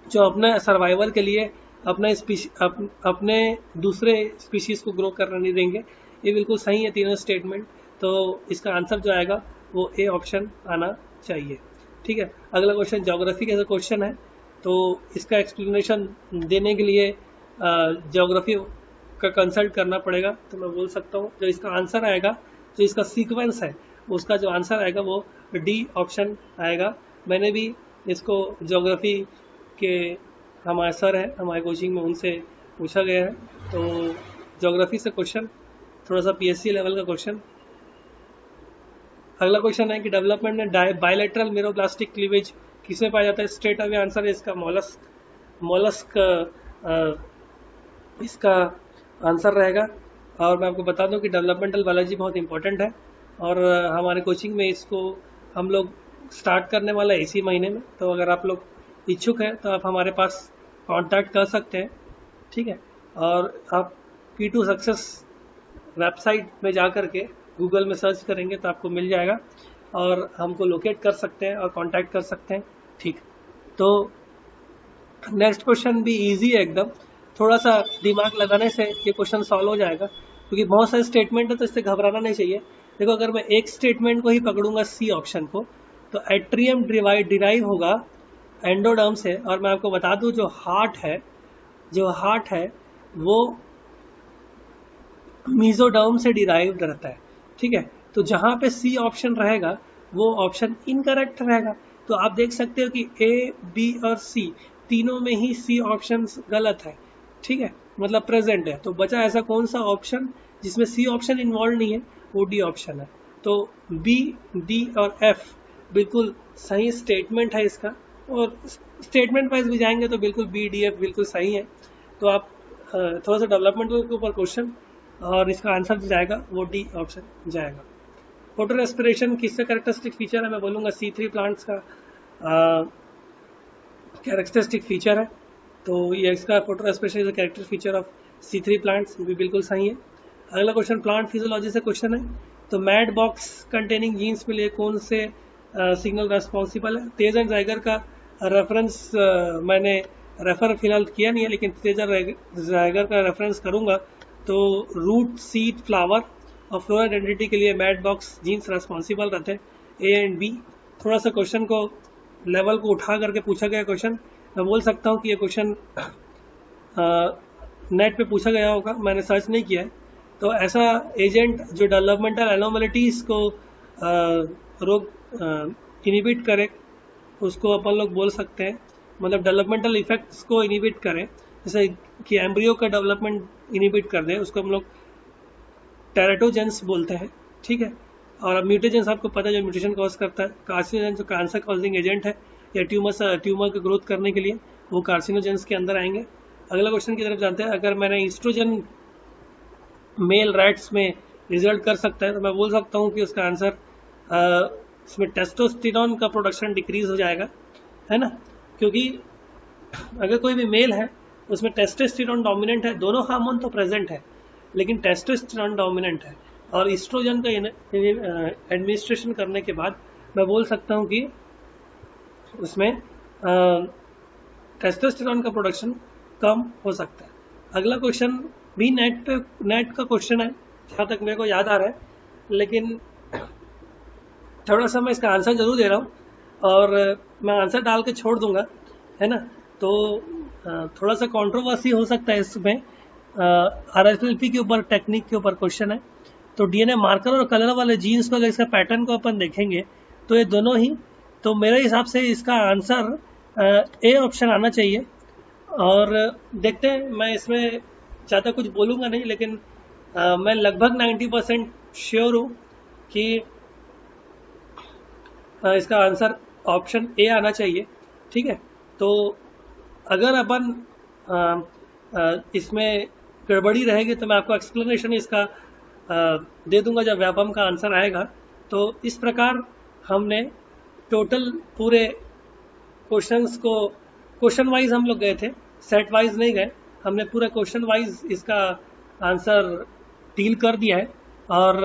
[SPEAKER 1] जो अपने सर्वाइवल के लिए अपने दूसरे स्पीशीज को ग्रो करने नहीं देंगे, ये बिल्कुल सही है तीनों स्टेटमेंट। तो इसका आंसर जो आएगा वो ए ऑप्शन आना चाहिए, ठीक है। अगला क्वेश्चन ज्योग्राफी का क्वेश्चन है, तो इसका एक्सप्लेनेशन देने के लिए ज्योग्राफी का कंसल्ट करना पड़ेगा। तो मैं बोल सकता हूँ जो इसका आंसर आएगा, जो इसका सीक्वेंस है उसका जो आंसर आएगा वो डी ऑप्शन आएगा। मैंने भी इसको ज्योग्राफी के हमारे सर है हमारे कोचिंग में, उनसे पूछा गया है। तो ज्योग्राफी से क्वेश्चन थोड़ा सा PSC लेवल का क्वेश्चन। अगला क्वेश्चन है कि डेवलपमेंट में बायलैटरल मेरोब्लास्टिक क्लीवेज किसमें पाया जाता है? स्ट्रेट अवे आंसर है इसका मोलस्क इसका आंसर रहेगा। और मैं आपको बता दूं कि डेवलपमेंटल बायोलॉजी बहुत इंपॉर्टेंट है और हमारे कोचिंग में इसको हम लोग स्टार्ट करने वाला है इसी महीने में। तो अगर आप लोग इच्छुक हैं तो आप हमारे पास कांटेक्ट कर सकते हैं, ठीक है। और आप P2 सक्सेस वेबसाइट में जा कर के गूगल में सर्च करेंगे तो आपको मिल जाएगा और हमको लोकेट कर सकते हैं और कांटेक्ट कर सकते हैं, ठीक। तो नेक्स्ट क्वेश्चन भी इजी है एकदम, थोड़ा सा दिमाग लगाने से ये क्वेश्चन सॉल्व हो जाएगा, क्योंकि बहुत सारे स्टेटमेंट है तो इससे घबराना नहीं चाहिए। देखो अगर मैं एक स्टेटमेंट को ही पकड़ूंगा सी ऑप्शन को, तो एट्रियम डिराइव होगा एंडोडर्म से। और मैं आपको बता दूं जो हार्ट है वो मीजोडर्म से डिराइव्ड रहता है, ठीक है। तो जहां पे सी ऑप्शन रहेगा वो ऑप्शन इनकरेक्ट रहेगा। तो आप देख सकते हो कि A, B और C तीनों में ही सी ऑप्शन गलत है, ठीक है, मतलब प्रेजेंट है। तो बचा ऐसा कौन सा ऑप्शन जिसमें सी ऑप्शन इन्वॉल्व नहीं है? वो डी ऑप्शन है। तो B, D और F बिल्कुल सही स्टेटमेंट है इसका, और स्टेटमेंट वाइज भी जाएंगे तो बिल्कुल B, D, F बिल्कुल सही है। तो आप थोड़ा सा डेवलपमेंट के ऊपर क्वेश्चन, और इसका आंसर जो जाएगा वो डी ऑप्शन जाएगा। फोटो रेस्पिरेशन किसका कैरेक्टरिस्टिक फीचर है? मैं बोलूँगा C3 प्लांट्स का कैरेक्टरिस्टिक फीचर है। तो ये इसका photo respiration is a character feature of C3 plants, ये भी बिल्कुल सही है। अगला क्वेश्चन प्लांट फिजियोलॉजी से क्वेश्चन है, तो मैड बॉक्स कंटेनिंग जीन्स के लिए कौन से सिग्नल रेस्पॉन्सिबल है? तेज एंड जाइगर का रेफरेंस मैंने रेफर फिलहाल किया नहीं है, लेकिन तेज एंड जाइगर का रेफरेंस करूंगा। तो रूट, सीड, फ्लावर और फ्लोरल आइडेंटिटी के लिए मैड बॉक्स जीन्स रेस्पॉन्सिबल रहते हैं, A एंड B। थोड़ा सा क्वेश्चन को लेवल को उठा करके पूछा गया क्वेश्चन। मैं बोल सकता हूँ कि ये क्वेश्चन नेट पे पूछा गया होगा, मैंने सर्च नहीं किया है। तो ऐसा एजेंट जो डेवलपमेंटल एनोमैलिटीज को इनिबिट करे, उसको अपन लोग बोल सकते हैं, मतलब डेवलपमेंटल इफेक्ट्स को इनिबिट करें, जैसे कि एम्ब्रियो का डेवलपमेंट इनिबिट कर दे, उसको हम लोग टेराटोजेंस बोलते हैं, ठीक है। और म्यूटेजेंस आपको पता है जो म्यूटेशन कॉज करता है। कार्सिनोजेंस जो कैंसर कॉजिंग एजेंट है या ट्यूमर को ग्रोथ करने के लिए, वो कार्सिनोजेंस के अंदर आएंगे। अगला क्वेश्चन की तरफ जानते हैं, अगर मैंने ईस्ट्रोजन मेल रैट्स में रिजल्ट कर सकता है, तो मैं बोल सकता हूँ कि उसका आंसर इसमें टेस्टोस्टेरोन का प्रोडक्शन डिक्रीज हो जाएगा, है ना। क्योंकि अगर कोई भी मेल है उसमें टेस्टोस्टेरोन डोमिनेंट है, दोनों हार्मोन तो प्रेजेंट है लेकिन टेस्टोस्टेरोन डोमिनेंट है, और ईस्ट्रोजन का एडमिनिस्ट्रेशन करने के बाद मैं बोल सकता हूँ कि उसमें टेस्टोस्टेरोन का प्रोडक्शन कम हो सकता है। अगला क्वेश्चन भी नेट का क्वेश्चन है जहाँ तक मेरे को याद आ रहा है, लेकिन थोड़ा सा मैं इसका आंसर जरूर दे रहा हूँ और मैं आंसर डाल के छोड़ दूंगा, है ना। तो थोड़ा सा कंट्रोवर्सी हो सकता है इसमें। RFLP के ऊपर, टेक्निक के ऊपर क्वेश्चन है। तो DNA मार्कर और कलर वाले जीन्स को अगर इसका पैटर्न को अपन देखेंगे तो ये दोनों ही, तो मेरे हिसाब से इसका आंसर ए ऑप्शन आना चाहिए। और देखते हैं, मैं इसमें ज़्यादा कुछ बोलूँगा नहीं, लेकिन मैं लगभग 90% श्योर हूँ कि इसका आंसर ऑप्शन ए आना चाहिए। ठीक है, तो अगर अपन इसमें गड़बड़ी रहेगी तो मैं आपको एक्सप्लेनेशन इसका दे दूंगा जब व्यापम का आंसर आएगा। तो इस प्रकार हमने टोटल पूरे क्वेश्चंस को क्वेश्चन वाइज हम लोग गए थे, सेट वाइज नहीं गए। हमने पूरा क्वेश्चन वाइज इसका आंसर डील कर दिया है। और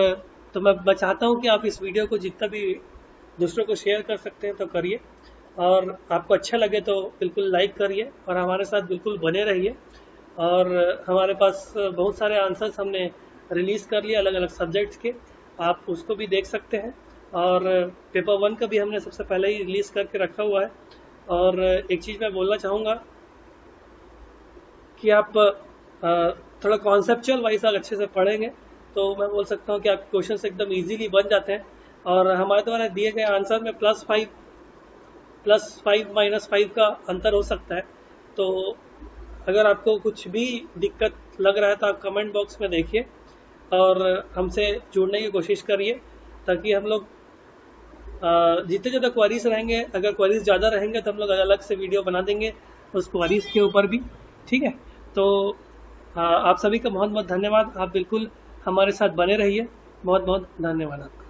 [SPEAKER 1] तो मैं चाहता हूँ कि आप इस वीडियो को जितना भी दूसरों को शेयर कर सकते हैं तो करिए, और आपको अच्छा लगे तो बिल्कुल लाइक करिए और हमारे साथ बिल्कुल बने रहिए। और हमारे पास बहुत सारे आंसर्स हमने रिलीज़ कर लिए अलग अलग सब्जेक्ट्स के, आप उसको भी देख सकते हैं। और पेपर 1 का भी हमने सबसे पहले ही रिलीज़ करके रखा हुआ है। और एक चीज़ मैं बोलना चाहूँगा कि आप थोड़ा कॉन्सेप्चुअल वाइज अगर अच्छे से पढ़ेंगे तो मैं बोल सकता हूँ कि आपके क्वेश्चन एकदम इजीली बन जाते हैं। और हमारे द्वारा दिए गए आंसर में +5 -5 का अंतर हो सकता है। तो अगर आपको कुछ भी दिक्कत लग रहा है तो आप कमेंट बॉक्स में देखिए और हमसे जुड़ने की कोशिश करिए, ताकि हम लोग जितने ज़्यादा क्वेरीज रहेंगे, अगर क्वेरीज ज़्यादा रहेंगे तो हम लोग अलग से वीडियो बना देंगे उस क्वेरीज के ऊपर भी। ठीक है, तो आप सभी का बहुत बहुत धन्यवाद। आप बिल्कुल हमारे साथ बने रहिए। बहुत बहुत धन्यवाद आपका।